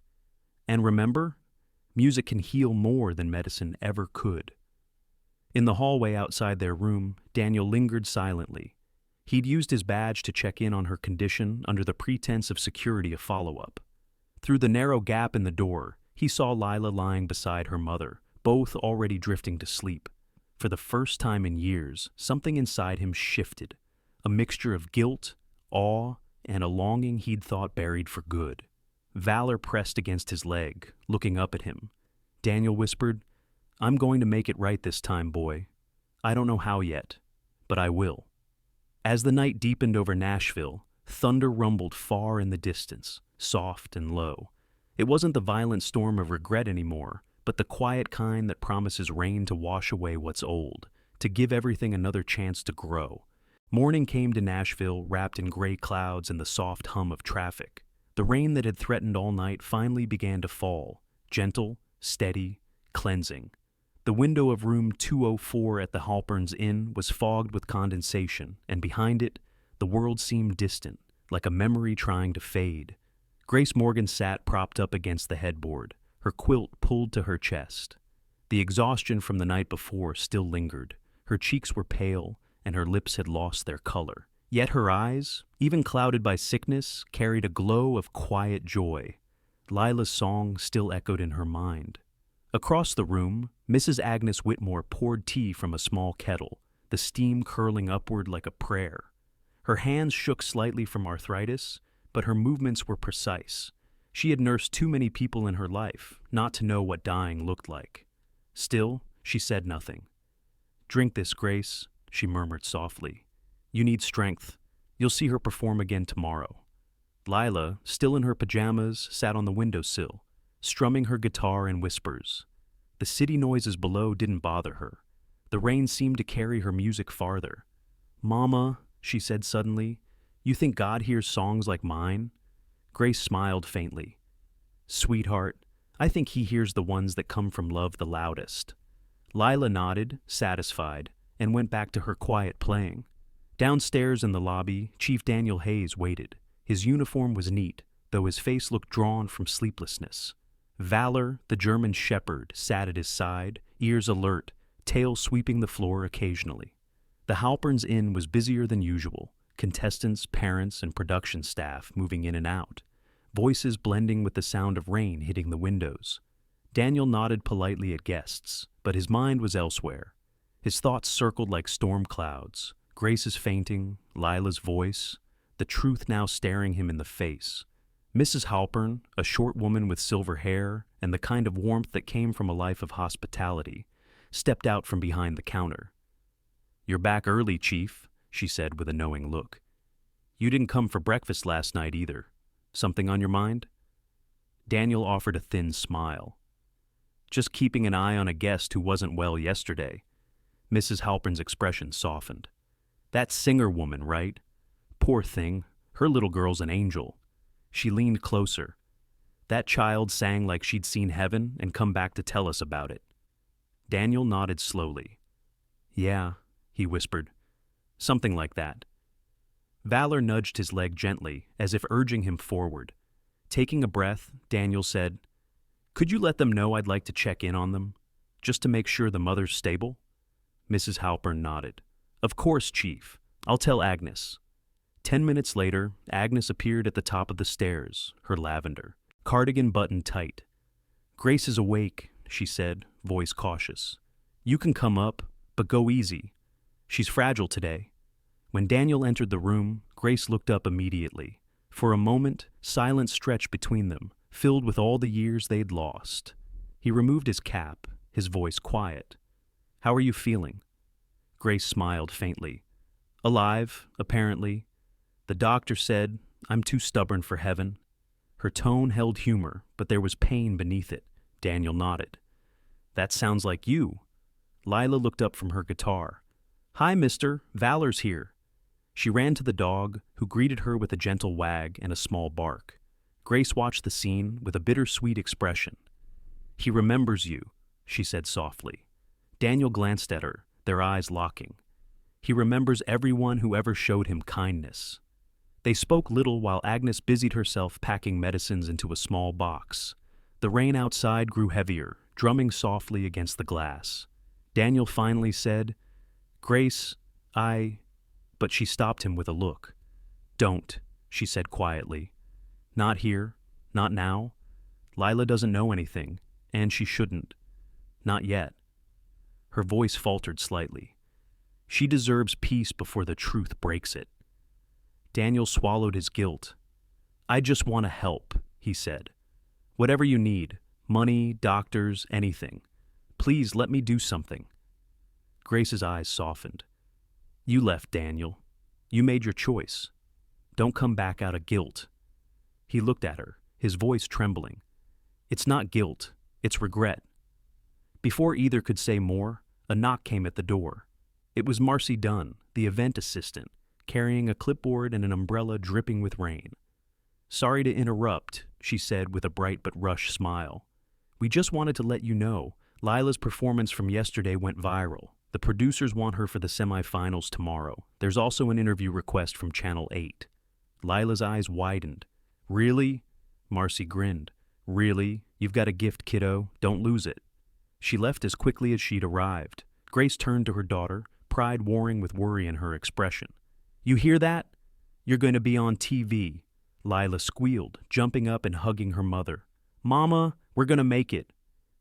"And remember, music can heal more than medicine ever could." In the hallway outside their room, Daniel lingered silently. He'd used his badge to check in on her condition under the pretense of security a follow-up. Through the narrow gap in the door, he saw Lila lying beside her mother, both already drifting to sleep. For the first time in years, something inside him shifted, a mixture of guilt, awe, and a longing he'd thought buried for good. Valor pressed against his leg, looking up at him. Daniel whispered, "I'm going to make it right this time, boy. I don't know how yet, but I will." As the night deepened over Nashville, thunder rumbled far in the distance, soft and low. It wasn't the violent storm of regret anymore, but the quiet kind that promises rain to wash away what's old, to give everything another chance to grow. Morning came to Nashville wrapped in gray clouds and the soft hum of traffic. The rain that had threatened all night finally began to fall, gentle, steady, cleansing. The window of room 204 at the Halperns Inn was fogged with condensation, and behind it, the world seemed distant, like a memory trying to fade. Grace Morgan sat propped up against the headboard, her quilt pulled to her chest. The exhaustion from the night before still lingered. Her cheeks were pale, and her lips had lost their color. Yet her eyes, even clouded by sickness, carried a glow of quiet joy. Lila's song still echoed in her mind. Across the room, Mrs. Agnes Whitmore poured tea from a small kettle, the steam curling upward like a prayer. Her hands shook slightly from arthritis, but her movements were precise. She had nursed too many people in her life not to know what dying looked like. Still, she said nothing. "Drink this, Grace," she murmured softly. "You need strength. You'll see her perform again tomorrow." Lila, still in her pajamas, sat on the windowsill, strumming her guitar in whispers. The city noises below didn't bother her. The rain seemed to carry her music farther. "Mama," she said suddenly, "you think God hears songs like mine?" Grace smiled faintly. "Sweetheart, I think he hears the ones that come from love the loudest." Lila nodded, satisfied, and went back to her quiet playing. Downstairs in the lobby, Chief Daniel Hayes waited. His uniform was neat, though his face looked drawn from sleeplessness. Valor, the German shepherd, sat at his side, ears alert, tail sweeping the floor occasionally. The Halperns Inn was busier than usual, contestants, parents, and production staff moving in and out, voices blending with the sound of rain hitting the windows. Daniel nodded politely at guests, but his mind was elsewhere. His thoughts circled like storm clouds, Grace's fainting, Lila's voice, the truth now staring him in the face. Mrs. Halpern, a short woman with silver hair and the kind of warmth that came from a life of hospitality, stepped out from behind the counter. "You're back early, Chief," she said with a knowing look. "You didn't come for breakfast last night either. Something on your mind?" Daniel offered a thin smile. "Just keeping an eye on a guest who wasn't well yesterday." Mrs. Halpern's expression softened. "That Singer woman, right? Poor thing, her little girl's an angel." She leaned closer. "That child sang like she'd seen heaven and come back to tell us about it." Daniel nodded slowly. "Yeah," he whispered. "Something like that." Valor nudged his leg gently, as if urging him forward. Taking a breath, Daniel said, "Could you let them know I'd like to check in on them, just to make sure the mother's stable?" Mrs. Halpern nodded. "Of course, Chief. I'll tell Agnes." 10 minutes later, Agnes appeared at the top of the stairs, her lavender, cardigan buttoned tight. "Grace is awake," she said, voice cautious. "You can come up, but go easy. She's fragile today." When Daniel entered the room, Grace looked up immediately. For a moment, silence stretched between them, filled with all the years they'd lost. He removed his cap, his voice quiet. "How are you feeling?" Grace smiled faintly. "Alive, apparently. The doctor said, I'm too stubborn for heaven." Her tone held humor, but there was pain beneath it. Daniel nodded. "That sounds like you." Lila looked up from her guitar. "Hi, mister. Valor's here." She ran to the dog, who greeted her with a gentle wag and a small bark. Grace watched the scene with a bittersweet expression. "He remembers you," she said softly. Daniel glanced at her, their eyes locking. "He remembers everyone who ever showed him kindness." They spoke little while Agnes busied herself packing medicines into a small box. The rain outside grew heavier, drumming softly against the glass. Daniel finally said, "Grace, But she stopped him with a look. "Don't," she said quietly. "Not here, not now. Lila doesn't know anything, and she shouldn't. Not yet." Her voice faltered slightly. "She deserves peace before the truth breaks it." Daniel swallowed his guilt. "I just want to help," he said. "Whatever you need, money, doctors, anything. Please let me do something." Grace's eyes softened. "You left, Daniel. You made your choice. Don't come back out of guilt." He looked at her, his voice trembling. "It's not guilt, it's regret." Before either could say more, a knock came at the door. It was Marcy Dunn, the event assistant, carrying a clipboard and an umbrella dripping with rain. "Sorry to interrupt," she said with a bright but rushed smile. "We just wanted to let you know, Lila's performance from yesterday went viral. The producers want her for the semifinals tomorrow. There's also an interview request from Channel 8. Lila's eyes widened. "Really? Marcy grinned. Really? You've got a gift, kiddo. Don't lose it. She left as quickly as she'd arrived. Grace turned to her daughter, pride warring with worry in her expression. You hear that? You're going to be on TV. Lila squealed, jumping up and hugging her mother. Mama, we're going to make it.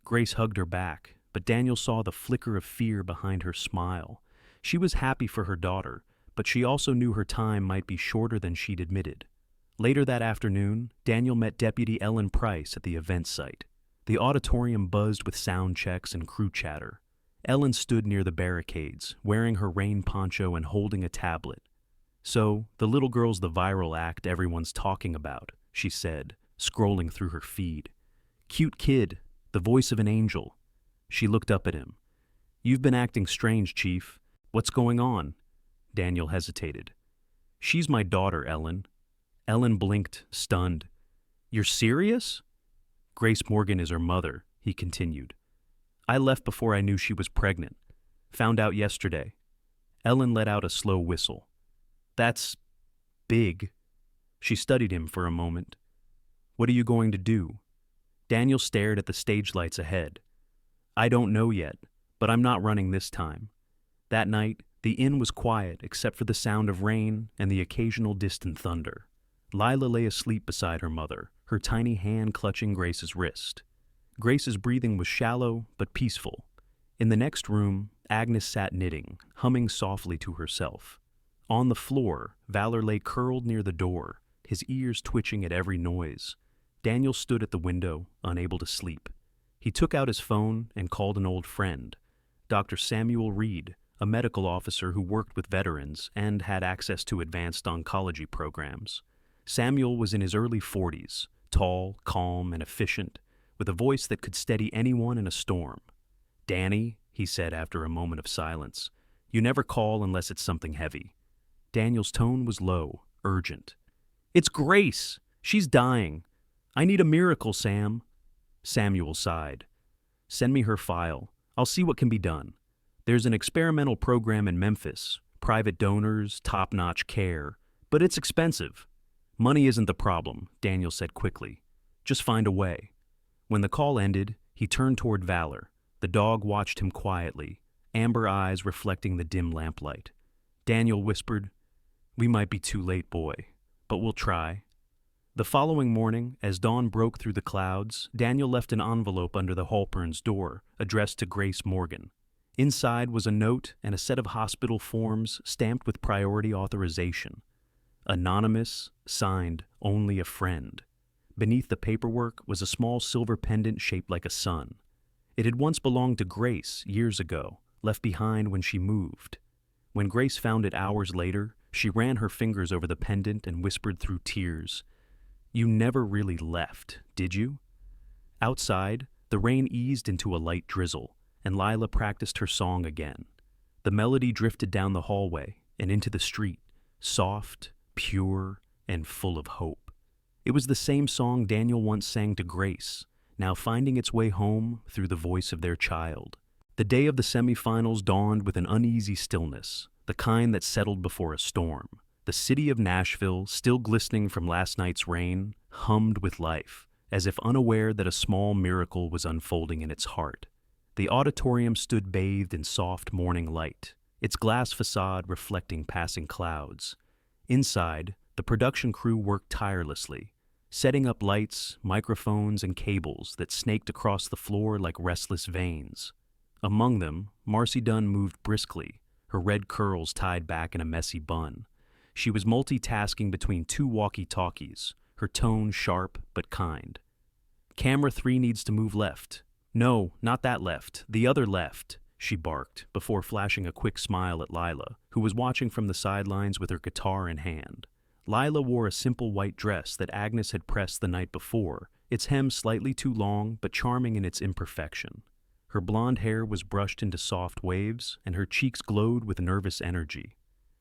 Grace hugged her back, but Daniel saw the flicker of fear behind her smile. She was happy for her daughter, but she also knew her time might be shorter than she'd admitted. Later that afternoon, Daniel met Deputy Ellen Price at the event site. The auditorium buzzed with sound checks and crew chatter. Ellen stood near the barricades, wearing her rain poncho and holding a tablet. So, the little girl's the viral act everyone's talking about, she said, scrolling through her feed. Cute kid, the voice of an angel. She looked up at him. You've been acting strange, Chief. What's going on? Daniel hesitated. She's my daughter, Ellen. Ellen blinked, stunned. You're serious? Grace Morgan is her mother, he continued. I left before I knew she was pregnant. Found out yesterday. Ellen let out a slow whistle. That's big. She studied him for a moment. What are you going to do? Daniel stared at the stage lights ahead. I don't know yet, but I'm not running this time. That night, the inn was quiet except for the sound of rain and the occasional distant thunder. Lila lay asleep beside her mother, her tiny hand clutching Grace's wrist. Grace's breathing was shallow but peaceful. In the next room, Agnes sat knitting, humming softly to herself. On the floor, Valor lay curled near the door, his ears twitching at every noise. Daniel stood at the window, unable to sleep. He took out his phone and called an old friend, Dr. Samuel Reed, a medical officer who worked with veterans and had access to advanced oncology programs. Samuel was in his early 40s, tall, calm, and efficient, with a voice that could steady anyone in a storm. Danny, he said after a moment of silence, you never call unless it's something heavy. Daniel's tone was low, urgent. It's Grace! She's dying. I need a miracle, Sam. Samuel sighed. Send me her file. I'll see what can be done. There's an experimental program in Memphis, private donors, top-notch care, but it's expensive. Money isn't the problem, Daniel said quickly. Just find a way. When the call ended, he turned toward Valor. The dog watched him quietly, amber eyes reflecting the dim lamplight. Daniel whispered, We might be too late, boy, but we'll try. The following morning, as dawn broke through the clouds, Daniel left an envelope under the Halperns' door, addressed to Grace Morgan. Inside was a note and a set of hospital forms stamped with priority authorization. Anonymous, signed, only a friend. Beneath the paperwork was a small silver pendant shaped like a sun. It had once belonged to Grace years ago, left behind when she moved. When Grace found it hours later, she ran her fingers over the pendant and whispered through tears, You never really left, did you? Outside, the rain eased into a light drizzle, and Lila practiced her song again. The melody drifted down the hallway and into the street, soft, pure, and full of hope. It was the same song Daniel once sang to Grace, now finding its way home through the voice of their child. The day of the semifinals dawned with an uneasy stillness, the kind that settled before a storm. The city of Nashville, still glistening from last night's rain, hummed with life, as if unaware that a small miracle was unfolding in its heart. The auditorium stood bathed in soft morning light, its glass facade reflecting passing clouds. Inside, the production crew worked tirelessly, setting up lights, microphones, and cables that snaked across the floor like restless veins. Among them, Marcy Dunn moved briskly, her red curls tied back in a messy bun. She was multitasking between two walkie-talkies, her tone sharp but kind. Camera 3 needs to move left. No, not that left, the other left, she barked, before flashing a quick smile at Lila, who was watching from the sidelines with her guitar in hand. Lila wore a simple white dress that Agnes had pressed the night before, its hem slightly too long but charming in its imperfection. Her blonde hair was brushed into soft waves, and her cheeks glowed with nervous energy.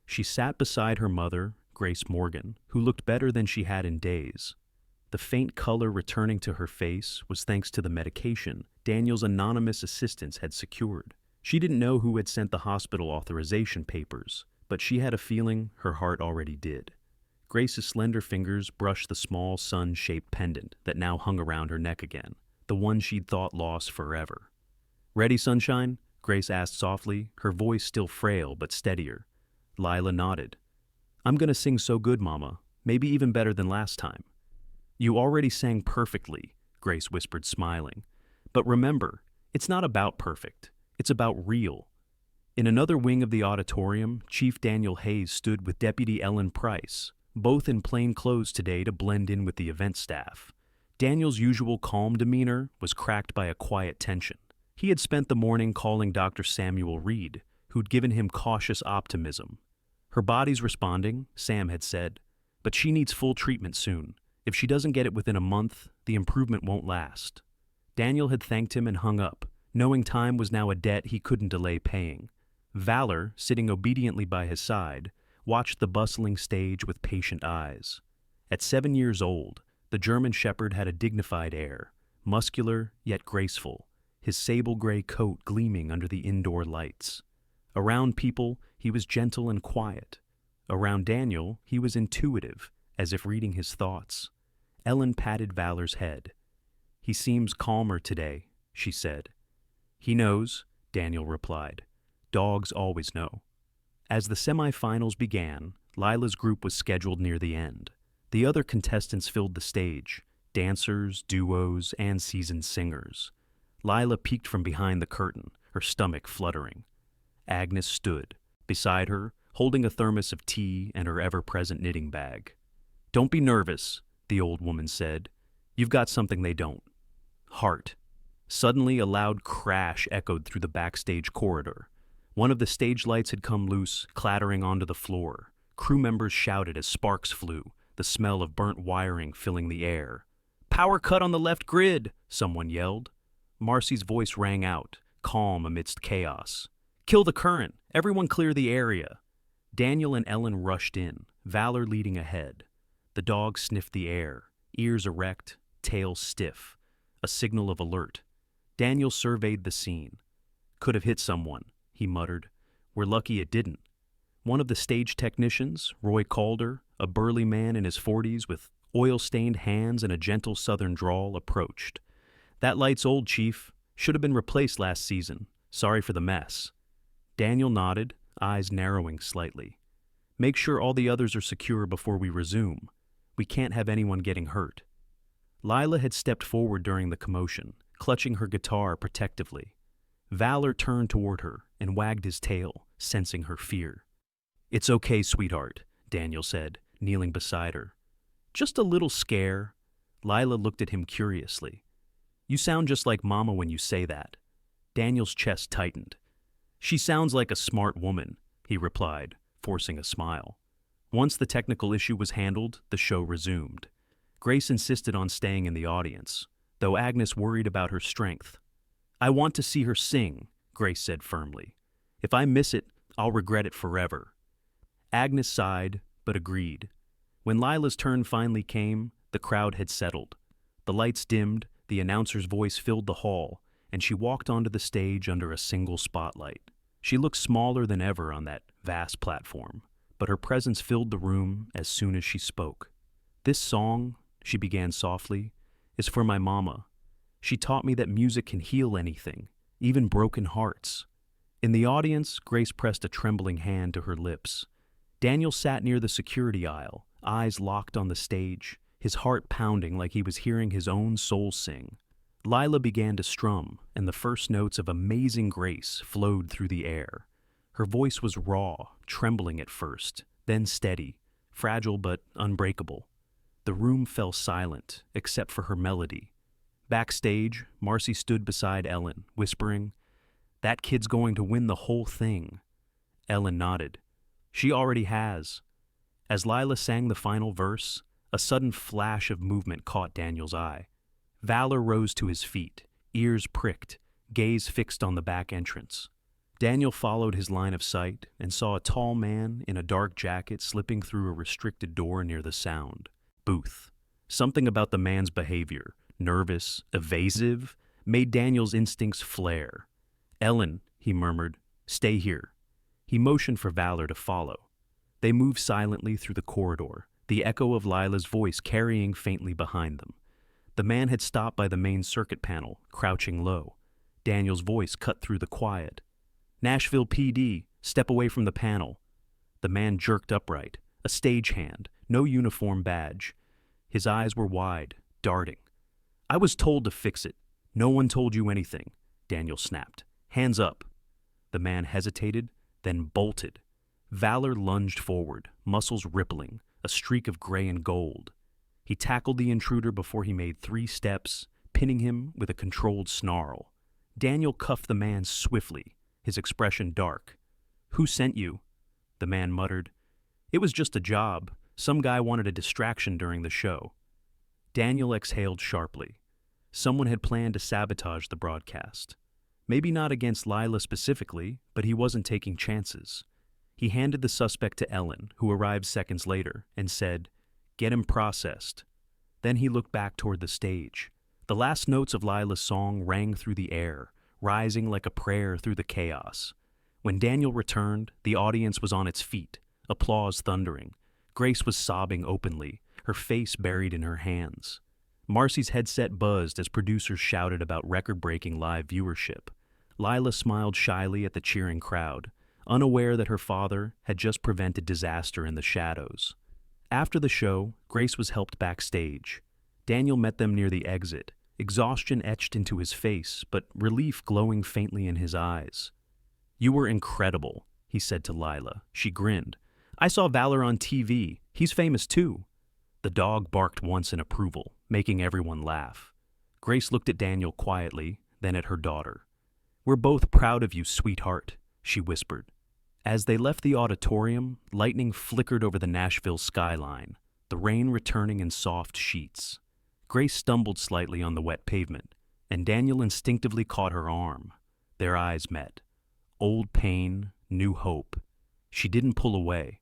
She sat beside her mother, Grace Morgan, who looked better than she had in days. The faint color returning to her face was thanks to the medication Daniel's anonymous assistants had secured. She didn't know who had sent the hospital authorization papers, but she had a feeling her heart already did. Grace's slender fingers brushed the small sun-shaped pendant that now hung around her neck again, the one she'd thought lost forever. "Ready, sunshine?" Grace asked softly, her voice still frail but steadier. Lila nodded. "I'm gonna sing so good, Mama, maybe even better than last time." "You already sang perfectly," Grace whispered, smiling. "But remember, it's not about perfect. It's about real." In another wing of the auditorium, Chief Daniel Hayes stood with Deputy Ellen Price, both in plain clothes today to blend in with the event staff. Daniel's usual calm demeanor was cracked by a quiet tension. He had spent the morning calling Dr. Samuel Reed, who'd given him cautious optimism. "Her body's responding," Sam had said, "but she needs full treatment soon. If she doesn't get it within a month, the improvement won't last." Daniel had thanked him and hung up, knowing time was now a debt he couldn't delay paying. Valor, sitting obediently by his side, watched the bustling stage with patient eyes. At 7 years old, the German Shepherd had a dignified air, muscular yet graceful, his sable-gray coat gleaming under the indoor lights. Around people, he was gentle and quiet. Around Daniel, he was intuitive, as if reading his thoughts. Ellen patted Valor's head. "He seems calmer today," she said. "He knows," Daniel replied. "Dogs always know." As the semifinals began, Lila's group was scheduled near the end. The other contestants filled the stage, dancers, duos, and seasoned singers. Lila peeked from behind the curtain, her stomach fluttering. Agnes stood, beside her, holding a thermos of tea and her ever-present knitting bag. "Don't be nervous," the old woman said. "You've got something they don't. Heart." Suddenly, a loud crash echoed through the backstage corridor. One of the stage lights had come loose, clattering onto the floor. Crew members shouted as sparks flew, the smell of burnt wiring filling the air. "Power cut on the left grid!" someone yelled. Marcy's voice rang out, calm amidst chaos. "Kill the current! Everyone clear the area!" Daniel and Ellen rushed in, Valor leading ahead. The dog sniffed the air, ears erect, tail stiff, a signal of alert. Daniel surveyed the scene. "Could have hit someone," he muttered. "We're lucky it didn't." One of the stage technicians, Roy Calder, a burly man in his 40s with oil-stained hands and a gentle southern drawl, approached. "That light's old, Chief. Should have been replaced last season. Sorry for the mess." Daniel nodded, eyes narrowing slightly. "Make sure all the others are secure before we resume. We can't have anyone getting hurt." Lila had stepped forward during the commotion, clutching her guitar protectively. Valor turned toward her and wagged his tail, sensing her fear. "It's okay, sweetheart," Daniel said, kneeling beside her. "Just a little scare." Lila looked at him curiously. "You sound just like Mama when you say that." Daniel's chest tightened. "She sounds like a smart woman," he replied, forcing a smile. Once the technical issue was handled, the show resumed. Grace insisted on staying in the audience, though Agnes worried about her strength. "I want to see her sing," Grace said firmly. "If I miss it, I'll regret it forever." Agnes sighed, but agreed. When Lila's turn finally came, the crowd had settled. The lights dimmed, the announcer's voice filled the hall, and she walked onto the stage under a single spotlight. She looked smaller than ever on that vast platform, but her presence filled the room as soon as she spoke. "This song," she began softly, "is for my mama. She taught me that music can heal anything, even broken hearts." In the audience, Grace pressed a trembling hand to her lips. Daniel sat near the security aisle, eyes locked on the stage, his heart pounding like he was hearing his own soul sing. Lila began to strum, and the first notes of Amazing Grace flowed through the air. Her voice was raw, trembling at first, then steady, fragile but unbreakable. The room fell silent, except for her melody. Backstage, Marcy stood beside Ellen, whispering, "That kid's going to win the whole thing." Ellen nodded. "She already has." As Lila sang the final verse, a sudden flash of movement caught Daniel's eye. Valor rose to his feet, ears pricked, gaze fixed on the back entrance. Daniel followed his line of sight and saw a tall man in a dark jacket slipping through a restricted door near the sound booth. Something about the man's behavior, nervous, evasive, made Daniel's instincts flare. "Ellen," he murmured, "stay here." He motioned for Valor to follow. They moved silently through the corridor, the echo of Lila's voice carrying faintly behind them. The man had stopped by the main circuit panel, crouching low. Daniel's voice cut through the quiet. "Nashville PD, step away from the panel." The man jerked upright, a stagehand, no uniform badge. His eyes were wide, darting. "I was told to fix it. No one told you anything," Daniel snapped. "Hands up." The man hesitated, then bolted. Valor lunged forward, muscles rippling, a streak of gray and gold. He tackled the intruder before he made 3 steps, pinning him with a controlled snarl. Daniel cuffed the man swiftly, his expression dark. "Who sent you?" The man muttered. "It was just a job. Some guy wanted a distraction during the show." Daniel exhaled sharply. Someone had planned to sabotage the broadcast. Maybe not against Lila specifically, but he wasn't taking chances. He handed the suspect to Ellen, who arrived seconds later, and said, "Get him processed." Then he looked back toward the stage. The last notes of Lila's song rang through the air, rising like a prayer through the chaos. When Daniel returned, the audience was on its feet, applause thundering. Grace was sobbing openly, her face buried in her hands. Marcy's headset buzzed as producers shouted about record-breaking live viewership. Lila smiled shyly at the cheering crowd, unaware that her father had just prevented disaster in the shadows. After the show, Grace was helped backstage. Daniel met them near the exit, exhaustion etched into his face, but relief glowing faintly in his eyes. "You were incredible," he said to Lila. She grinned. "I saw Valor on TV. He's famous too." The dog barked once in approval, making everyone laugh. Grace looked at Daniel quietly, then at her daughter. "We're both proud of you, sweetheart," she whispered. As they left the auditorium, lightning flickered over the Nashville skyline, the rain returning in soft sheets. Grace stumbled slightly on the wet pavement, and Daniel instinctively caught her arm. Their eyes met. Old pain, new hope. She didn't pull away.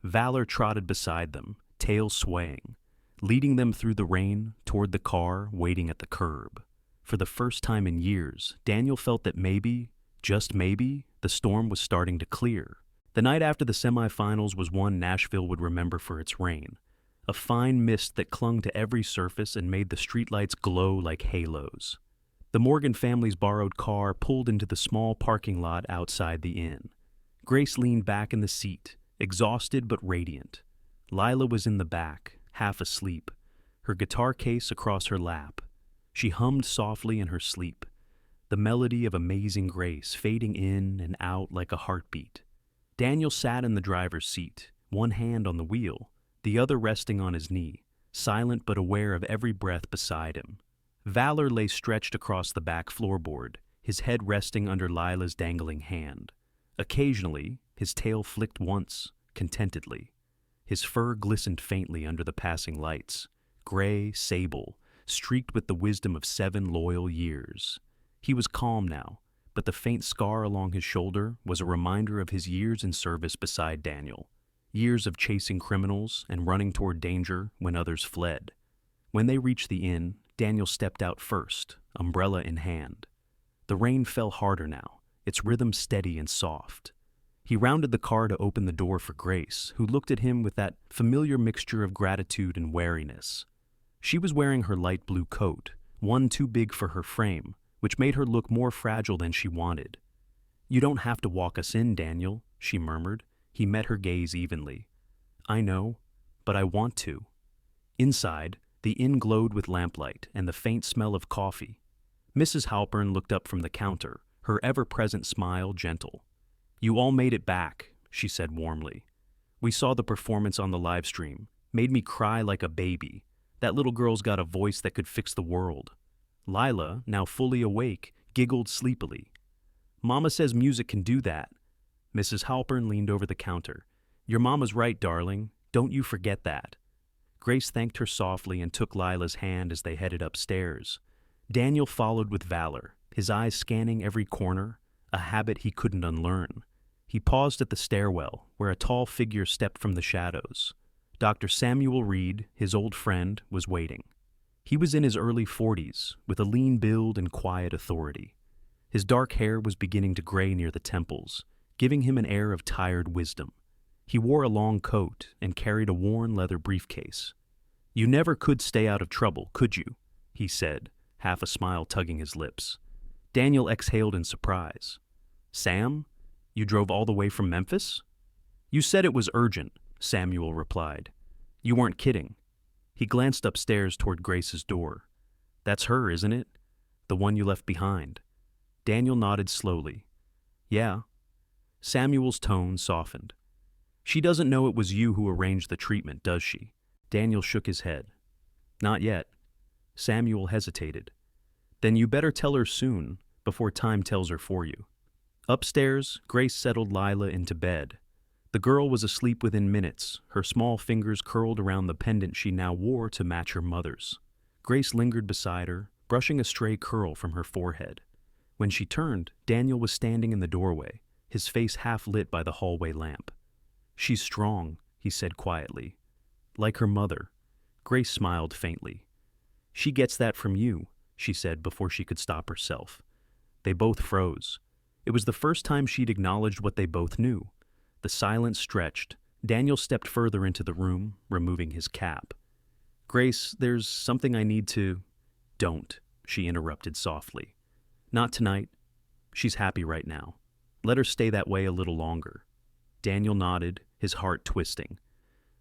Valor trotted beside them, tail swaying, leading them through the rain toward the car waiting at the curb. For the first time in years, Daniel felt that maybe, just maybe, the storm was starting to clear. The night after the semifinals was one Nashville would remember for its rain. A fine mist that clung to every surface and made the streetlights glow like halos. The Morgan family's borrowed car pulled into the small parking lot outside the inn. Grace leaned back in the seat, exhausted but radiant. Lila was in the back, half asleep, her guitar case across her lap. She hummed softly in her sleep, the melody of Amazing Grace fading in and out like a heartbeat. Daniel sat in the driver's seat, one hand on the wheel, the other resting on his knee, silent but aware of every breath beside him. Valor lay stretched across the back floorboard, his head resting under Lila's dangling hand. Occasionally, his tail flicked once, contentedly. His fur glistened faintly under the passing lights, gray, sable, streaked with the wisdom of 7 loyal years. He was calm now, but the faint scar along his shoulder was a reminder of his years in service beside Daniel, years of chasing criminals and running toward danger when others fled. When they reached the inn, Daniel stepped out first, umbrella in hand. The rain fell harder now, its rhythm steady and soft. He rounded the car to open the door for Grace, who looked at him with that familiar mixture of gratitude and wariness. She was wearing her light blue coat, one too big for her frame, which made her look more fragile than she wanted. "You don't have to walk us in, Daniel," she murmured. He met her gaze evenly. "I know, but I want to." Inside, the inn glowed with lamplight and the faint smell of coffee. Mrs. Halpern looked up from the counter, her ever-present smile gentle. "You all made it back," she said warmly. "We saw the performance on the live stream. Made me cry like a baby. That little girl's got a voice that could fix the world." Lila, now fully awake, giggled sleepily. "Mama says music can do that." Mrs. Halpern leaned over the counter. "Your mama's right, darling. Don't you forget that." Grace thanked her softly and took Lila's hand as they headed upstairs. Daniel followed with valor, his eyes scanning every corner, a habit he couldn't unlearn. He paused at the stairwell, where a tall figure stepped from the shadows. Dr. Samuel Reed, his old friend, was waiting. He was in his early 40s, with a lean build and quiet authority. His dark hair was beginning to gray near the temples, giving him an air of tired wisdom. He wore a long coat and carried a worn leather briefcase. "You never could stay out of trouble, could you?" he said, half a smile tugging his lips. Daniel exhaled in surprise. "Sam, you drove all the way from Memphis?" "You said it was urgent," Samuel replied. "You weren't kidding." He glanced upstairs toward Grace's door. "That's her, isn't it? The one you left behind." Daniel nodded slowly. "Yeah." Samuel's tone softened. "She doesn't know it was you who arranged the treatment, does she?" Daniel shook his head. "Not yet." Samuel hesitated. "Then you better tell her soon, before time tells her for you." Upstairs, Grace settled Lila into bed. The girl was asleep within minutes, her small fingers curled around the pendant she now wore to match her mother's. Grace lingered beside her, brushing a stray curl from her forehead. When she turned, Daniel was standing in the doorway, his face half lit by the hallway lamp. "She's strong," he said quietly. "Like her mother." Grace smiled faintly. "She gets that from you," she said before she could stop herself. They both froze. It was the first time she'd acknowledged what they both knew. The silence stretched. Daniel stepped further into the room, removing his cap. "Grace, there's something I need to—" "Don't," she interrupted softly. "Not tonight. She's happy right now. Let her stay that way a little longer." Daniel nodded, his heart twisting.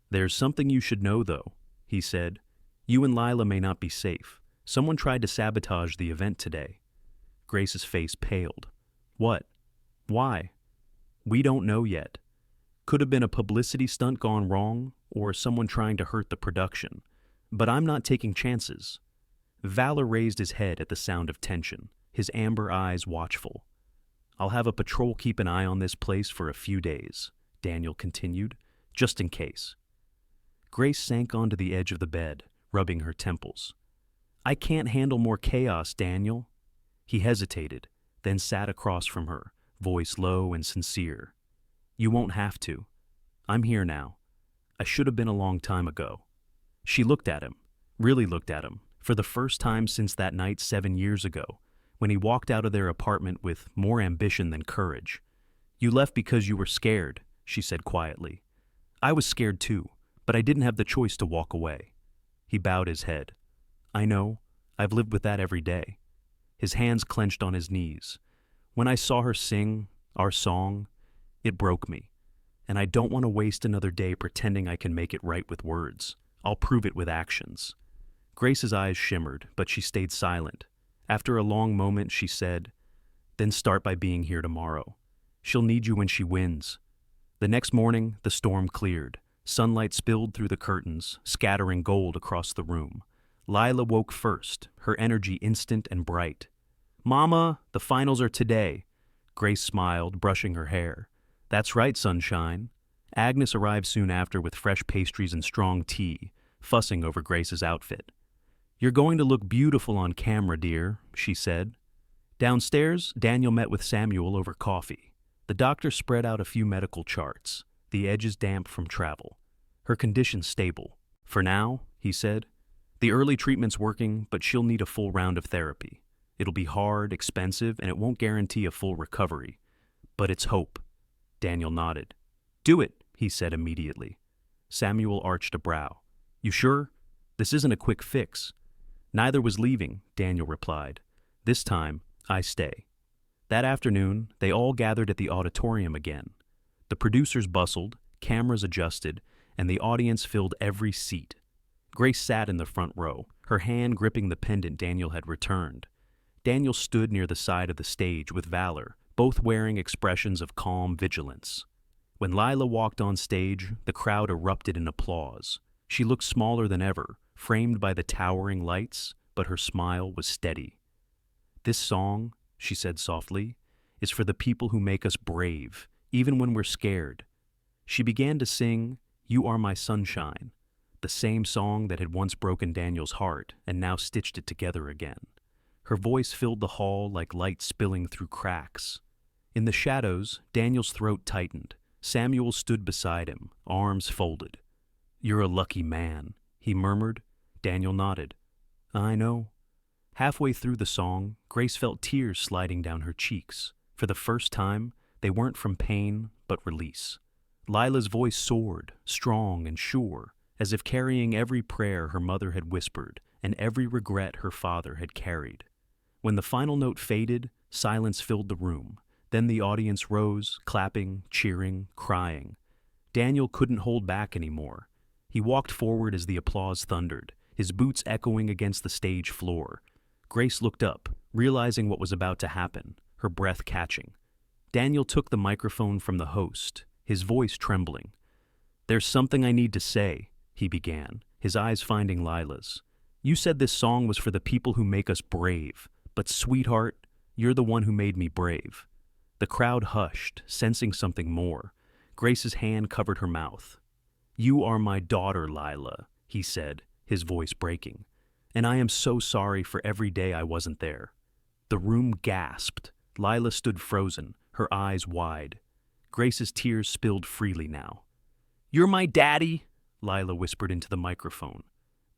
"There's something you should know, though," he said. "You and Lila may not be safe. Someone tried to sabotage the event today." Grace's face paled. "What? Why?" "We don't know yet. Could have been a publicity stunt gone wrong, or someone trying to hurt the production. But I'm not taking chances." Valor raised his head at the sound of tension, his amber eyes watchful. "I'll have a patrol keep an eye on this place for a few days," Daniel continued, "just in case." Grace sank onto the edge of the bed, rubbing her temples. "I can't handle more chaos, Daniel." He hesitated, then sat across from her, voice low and sincere. "You won't have to. I'm here now. I should have been a long time ago." She looked at him, really looked at him, for the first time since that night 7 years ago, when he walked out of their apartment with more ambition than courage. "You left because you were scared," she said quietly. "I was scared too, but I didn't have the choice to walk away." He bowed his head. "I know. I've lived with that every day." His hands clenched on his knees. "When I saw her sing our song, it broke me. And I don't want to waste another day pretending I can make it right with words. I'll prove it with actions." Grace's eyes shimmered, but she stayed silent. After a long moment, she said, "Then start by being here tomorrow. She'll need you when she wins." The next morning, the storm cleared. Sunlight spilled through the curtains, scattering gold across the room. Lila woke first, her energy instant and bright. "Mama, the finals are today." Grace smiled, brushing her hair. "That's right, sunshine." Agnes arrived soon after with fresh pastries and strong tea, fussing over Grace's outfit. "You're going to look beautiful on camera, dear," she said. Downstairs, Daniel met with Samuel over coffee. The doctor spread out a few medical charts, the edges damp from travel. "Her condition's stable. For now," he said. "The early treatment's working, but she'll need a full round of therapy. It'll be hard, expensive, and it won't guarantee a full recovery. But it's hope." Daniel nodded. "Do it," he said immediately. Samuel arched a brow. "You sure? This isn't a quick fix." "Neither was leaving," Daniel replied. "This time, I stay." That afternoon, they all gathered at the auditorium again. The producers bustled, cameras adjusted, and the audience filled every seat. Grace sat in the front row, her hand gripping the pendant Daniel had returned. Daniel stood near the side of the stage with Valor, both wearing expressions of calm vigilance. When Lila walked on stage, the crowd erupted in applause. She looked smaller than ever, framed by the towering lights, but her smile was steady. "This song," she said softly, "is for the people who make us brave, even when we're scared." She began to sing, "You Are My Sunshine," the same song that had once broken Daniel's heart and now stitched it together again. Her voice filled the hall like light spilling through cracks. In the shadows, Daniel's throat tightened. Samuel stood beside him, arms folded. "You're a lucky man," he murmured. Daniel nodded. "I know." Halfway through the song, Grace felt tears sliding down her cheeks. For the first time, they weren't from pain, but release. Lila's voice soared, strong and sure, as if carrying every prayer her mother had whispered and every regret her father had carried. When the final note faded, silence filled the room. Then the audience rose, clapping, cheering, crying. Daniel couldn't hold back anymore. He walked forward as the applause thundered, his boots echoing against the stage floor. Grace looked up, realizing what was about to happen, her breath catching. Daniel took the microphone from the host, his voice trembling. "There's something I need to say," he began, his eyes finding Lila's. "You said this song was for the people who make us brave, but sweetheart, you're the one who made me brave." The crowd hushed, sensing something more. Grace's hand covered her mouth. "You are my daughter, Lila," he said, his voice breaking. "And I am so sorry for every day I wasn't there." The room gasped. Lila stood frozen, her eyes wide. Grace's tears spilled freely now. "You're my daddy," Lila whispered into the microphone.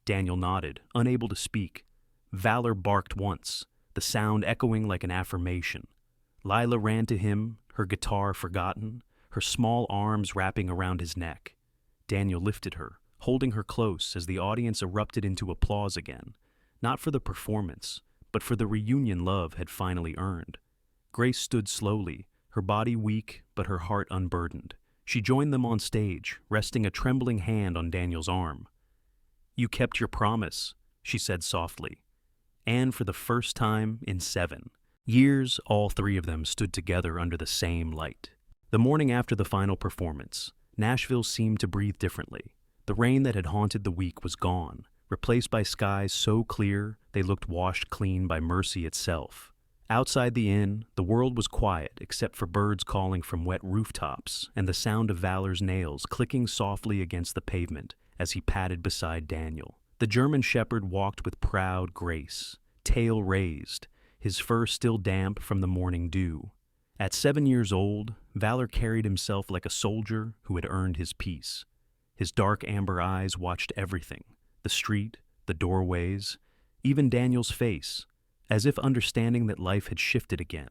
Daniel nodded, unable to speak. Valor barked once, the sound echoing like an affirmation. Lila ran to him, her guitar forgotten, her small arms wrapping around his neck. Daniel lifted her, holding her close as the audience erupted into applause again, not for the performance, but for the reunion love had finally earned. Grace stood slowly, her body weak but her heart unburdened. She joined them on stage, resting a trembling hand on Daniel's arm. "You kept your promise," she said softly. And for the first time in 7 years, all three of them stood together under the same light. The morning after the final performance, Nashville seemed to breathe differently. The rain that had haunted the week was gone, replaced by skies so clear they looked washed clean by mercy itself. Outside the inn, the world was quiet except for birds calling from wet rooftops and the sound of Valor's nails clicking softly against the pavement as he padded beside Daniel. The German shepherd walked with proud grace, tail raised, his fur still damp from the morning dew. At 7 years old, Valor carried himself like a soldier who had earned his peace. His dark amber eyes watched everything, the street, the doorways, even Daniel's face, as if understanding that life had shifted again.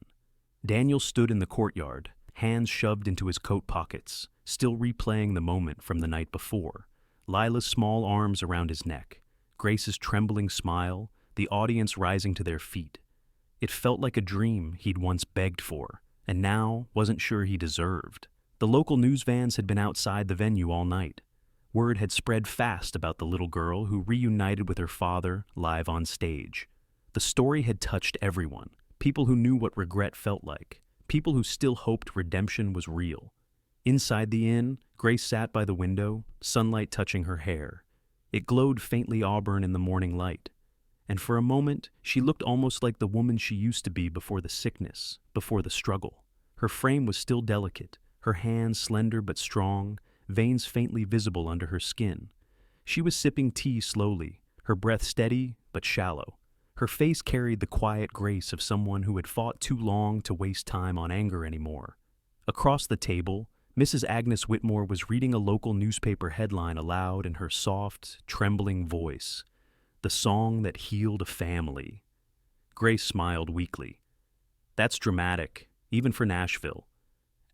Daniel stood in the courtyard, hands shoved into his coat pockets, still replaying the moment from the night before. Lila's small arms around his neck, Grace's trembling smile, the audience rising to their feet. It felt like a dream he'd once begged for, and now wasn't sure he deserved. The local news vans had been outside the venue all night. Word had spread fast about the little girl who reunited with her father live on stage. The story had touched everyone, people who knew what regret felt like, people who still hoped redemption was real. Inside the inn, Grace sat by the window, sunlight touching her hair. It glowed faintly auburn in the morning light. And for a moment, she looked almost like the woman she used to be before the sickness, before the struggle. Her frame was still delicate, her hands slender but strong, veins faintly visible under her skin. She was sipping tea slowly, her breath steady but shallow. Her face carried the quiet grace of someone who had fought too long to waste time on anger anymore. Across the table, Mrs. Agnes Whitmore was reading a local newspaper headline aloud in her soft, trembling voice. The song that healed a family. Grace smiled weakly. "That's dramatic, even for Nashville."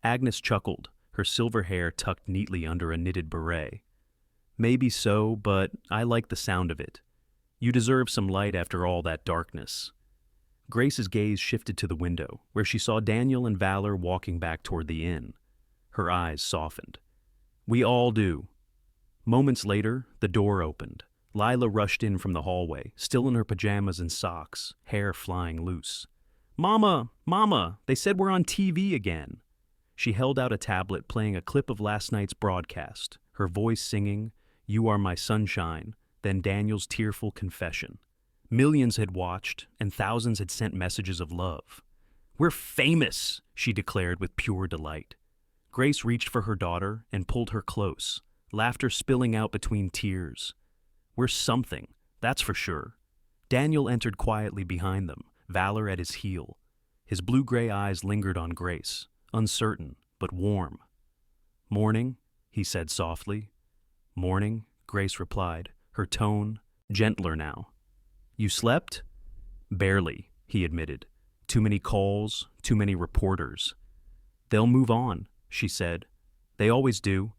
Agnes chuckled, her silver hair tucked neatly under a knitted beret. "Maybe so, but I like the sound of it. You deserve some light after all that darkness." Grace's gaze shifted to the window, where she saw Daniel and Valor walking back toward the inn. Her eyes softened. "We all do." Moments later, the door opened. Lila rushed in from the hallway, still in her pajamas and socks, hair flying loose. "Mama! Mama! They said we're on TV again." She held out a tablet playing a clip of last night's broadcast, her voice singing, "You Are My Sunshine," then Daniel's tearful confession. Millions had watched, and thousands had sent messages of love. "We're famous," she declared with pure delight. Grace reached for her daughter and pulled her close, laughter spilling out between tears. "We're something, that's for sure." Daniel entered quietly behind them, Valor at his heel. His blue-gray eyes lingered on Grace, uncertain but warm. "Morning," he said softly. "Morning," Grace replied, her tone gentler now. "You slept?" "Barely," he admitted. "Too many calls, too many reporters." "They'll move on," she said. They always do.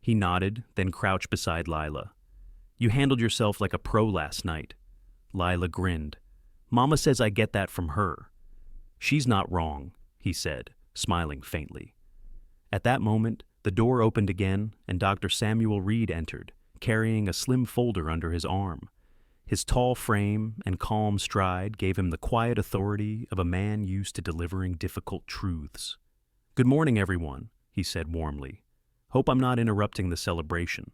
He nodded, then crouched beside Lila. You handled yourself like a pro last night. Lila grinned. Mama says I get that from her. She's not wrong, he said, smiling faintly. At that moment, the door opened again and Dr. Samuel Reed entered, carrying a slim folder under his arm. His tall frame and calm stride gave him the quiet authority of a man used to delivering difficult truths. Good morning, everyone, he said warmly. Hope I'm not interrupting the celebration.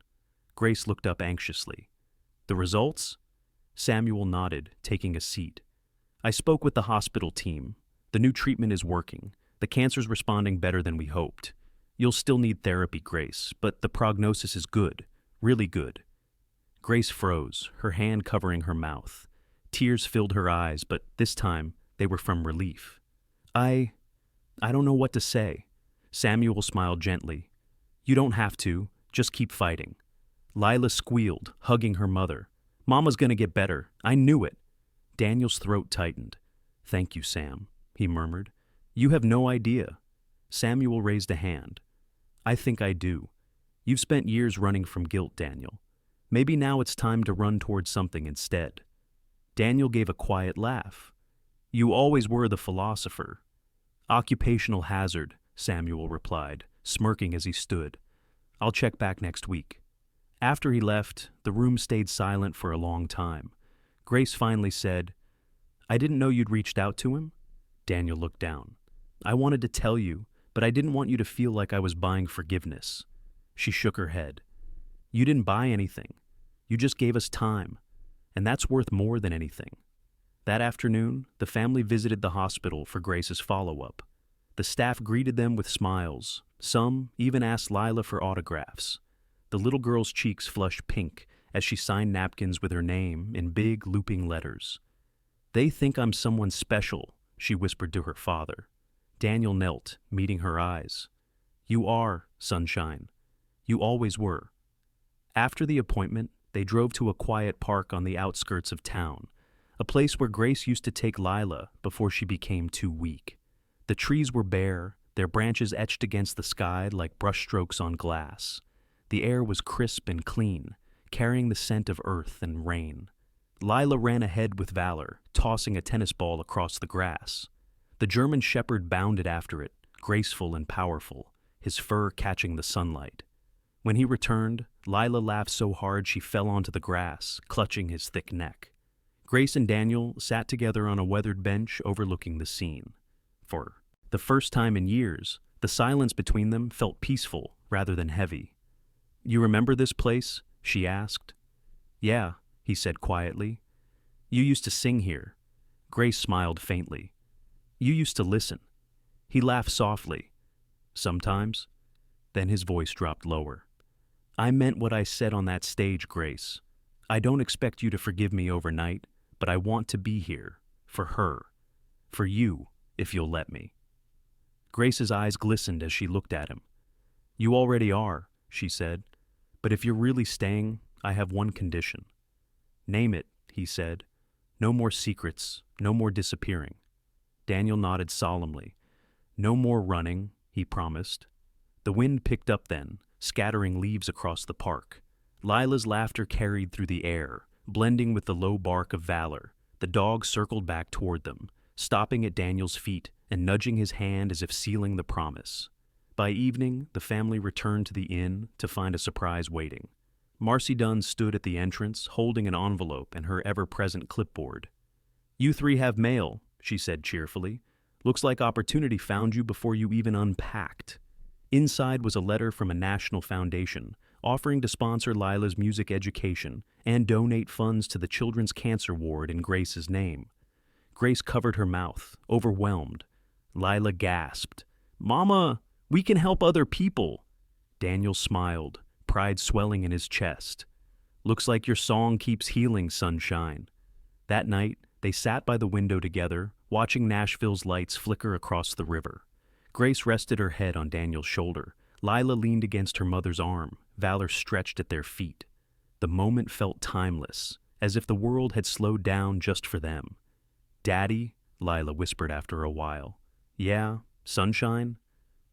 Grace looked up anxiously. The results? Samuel nodded, taking a seat. I spoke with the hospital team. The new treatment is working. The cancer's responding better than we hoped. You'll still need therapy, Grace, but the prognosis is good, really good. Grace froze, her hand covering her mouth. Tears filled her eyes, but this time they were from relief. I don't know what to say. Samuel smiled gently. You don't have to, just keep fighting. Lila squealed, hugging her mother. Mama's gonna get better. I knew it. Daniel's throat tightened. Thank you, Sam, he murmured. You have no idea. Samuel raised a hand. I think I do. You've spent years running from guilt, Daniel. Maybe now it's time to run towards something instead. Daniel gave a quiet laugh. You always were the philosopher. Occupational hazard, Samuel replied, smirking as he stood. I'll check back next week. After he left, the room stayed silent for a long time. Grace finally said, I didn't know you'd reached out to him. Daniel looked down. I wanted to tell you, but I didn't want you to feel like I was buying forgiveness. She shook her head. You didn't buy anything. You just gave us time, and that's worth more than anything. That afternoon, the family visited the hospital for Grace's follow-up. The staff greeted them with smiles. Some even asked Lila for autographs. The little girl's cheeks flushed pink as she signed napkins with her name in big, looping letters. They think I'm someone special, she whispered to her father. Daniel knelt, meeting her eyes. You are, Sunshine. You always were. After the appointment, they drove to a quiet park on the outskirts of town, a place where Grace used to take Lila before she became too weak. The trees were bare, their branches etched against the sky like brushstrokes on glass. The air was crisp and clean, carrying the scent of earth and rain. Lila ran ahead with valor, tossing a tennis ball across the grass. The German shepherd bounded after it, graceful and powerful, his fur catching the sunlight. When he returned, Lila laughed so hard she fell onto the grass, clutching his thick neck. Grace and Daniel sat together on a weathered bench overlooking the scene. For the first time in years, the silence between them felt peaceful rather than heavy. You remember this place? She asked. Yeah, he said quietly. You used to sing here. Grace smiled faintly. You used to listen. He laughed softly. Sometimes. Then his voice dropped lower. I meant what I said on that stage, Grace. I don't expect you to forgive me overnight, but I want to be here. For her. For you, if you'll let me. Grace's eyes glistened as she looked at him. You already are, she said. But if you're really staying, I have one condition. Name it, he said. No more secrets, no more disappearing. Daniel nodded solemnly. No more running, he promised. The wind picked up then, scattering leaves across the park. Lila's laughter carried through the air, blending with the low bark of Valor. The dog circled back toward them, stopping at Daniel's feet and nudging his hand as if sealing the promise. By evening, the family returned to the inn to find a surprise waiting. Marcy Dunn stood at the entrance, holding an envelope and her ever-present clipboard. You three have mail, she said cheerfully. Looks like opportunity found you before you even unpacked. Inside was a letter from a national foundation, offering to sponsor Lila's music education and donate funds to the Children's Cancer Ward in Grace's name. Grace covered her mouth, overwhelmed. Lila gasped. Mama, we can help other people. Daniel smiled, pride swelling in his chest. Looks like your song keeps healing, Sunshine. That night, they sat by the window together, watching Nashville's lights flicker across the river. Grace rested her head on Daniel's shoulder. Lila leaned against her mother's arm, Valor stretched at their feet. The moment felt timeless, as if the world had slowed down just for them. Daddy, Lila whispered after a while. Yeah, Sunshine?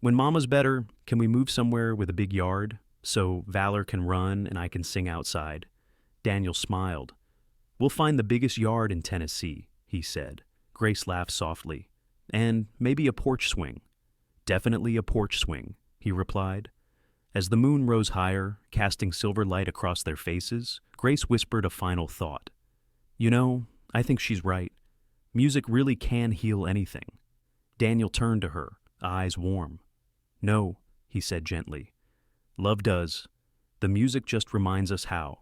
When Mama's better, can we move somewhere with a big yard so Valor can run and I can sing outside? Daniel smiled. We'll find the biggest yard in Tennessee, he said. Grace laughed softly. And maybe a porch swing. Definitely a porch swing, he replied. As the moon rose higher, casting silver light across their faces, Grace whispered a final thought. You know, I think she's right. Music really can heal anything. Daniel turned to her, eyes warm. No, he said gently. Love does. The music just reminds us how.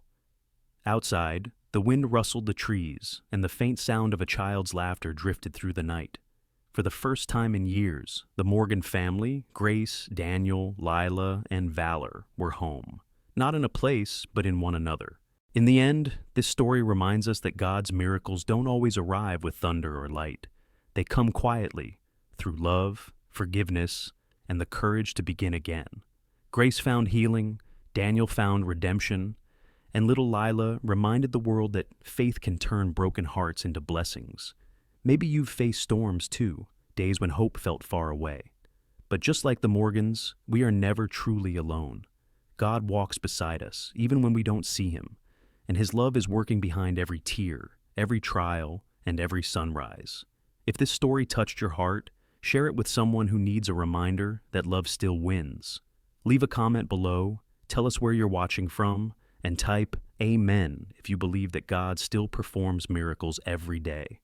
Outside, the wind rustled the trees, and the faint sound of a child's laughter drifted through the night. For the first time in years, the Morgan family, Grace, Daniel, Lila, and Valor, were home. Not in a place, but in one another. In the end, this story reminds us that God's miracles don't always arrive with thunder or light. They come quietly, through love, forgiveness, and the courage to begin again. Grace found healing, Daniel found redemption, and little Lila reminded the world that faith can turn broken hearts into blessings. Maybe you've faced storms too, days when hope felt far away. But just like the Morgans, we are never truly alone. God walks beside us, even when we don't see him, and his love is working behind every tear, every trial, and every sunrise. If this story touched your heart, share it with someone who needs a reminder that love still wins. Leave a comment below, tell us where you're watching from, and type Amen if you believe that God still performs miracles every day.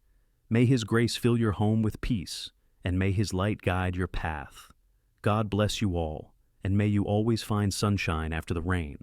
May his grace fill your home with peace, and may his light guide your path. God bless you all, and may you always find sunshine after the rain.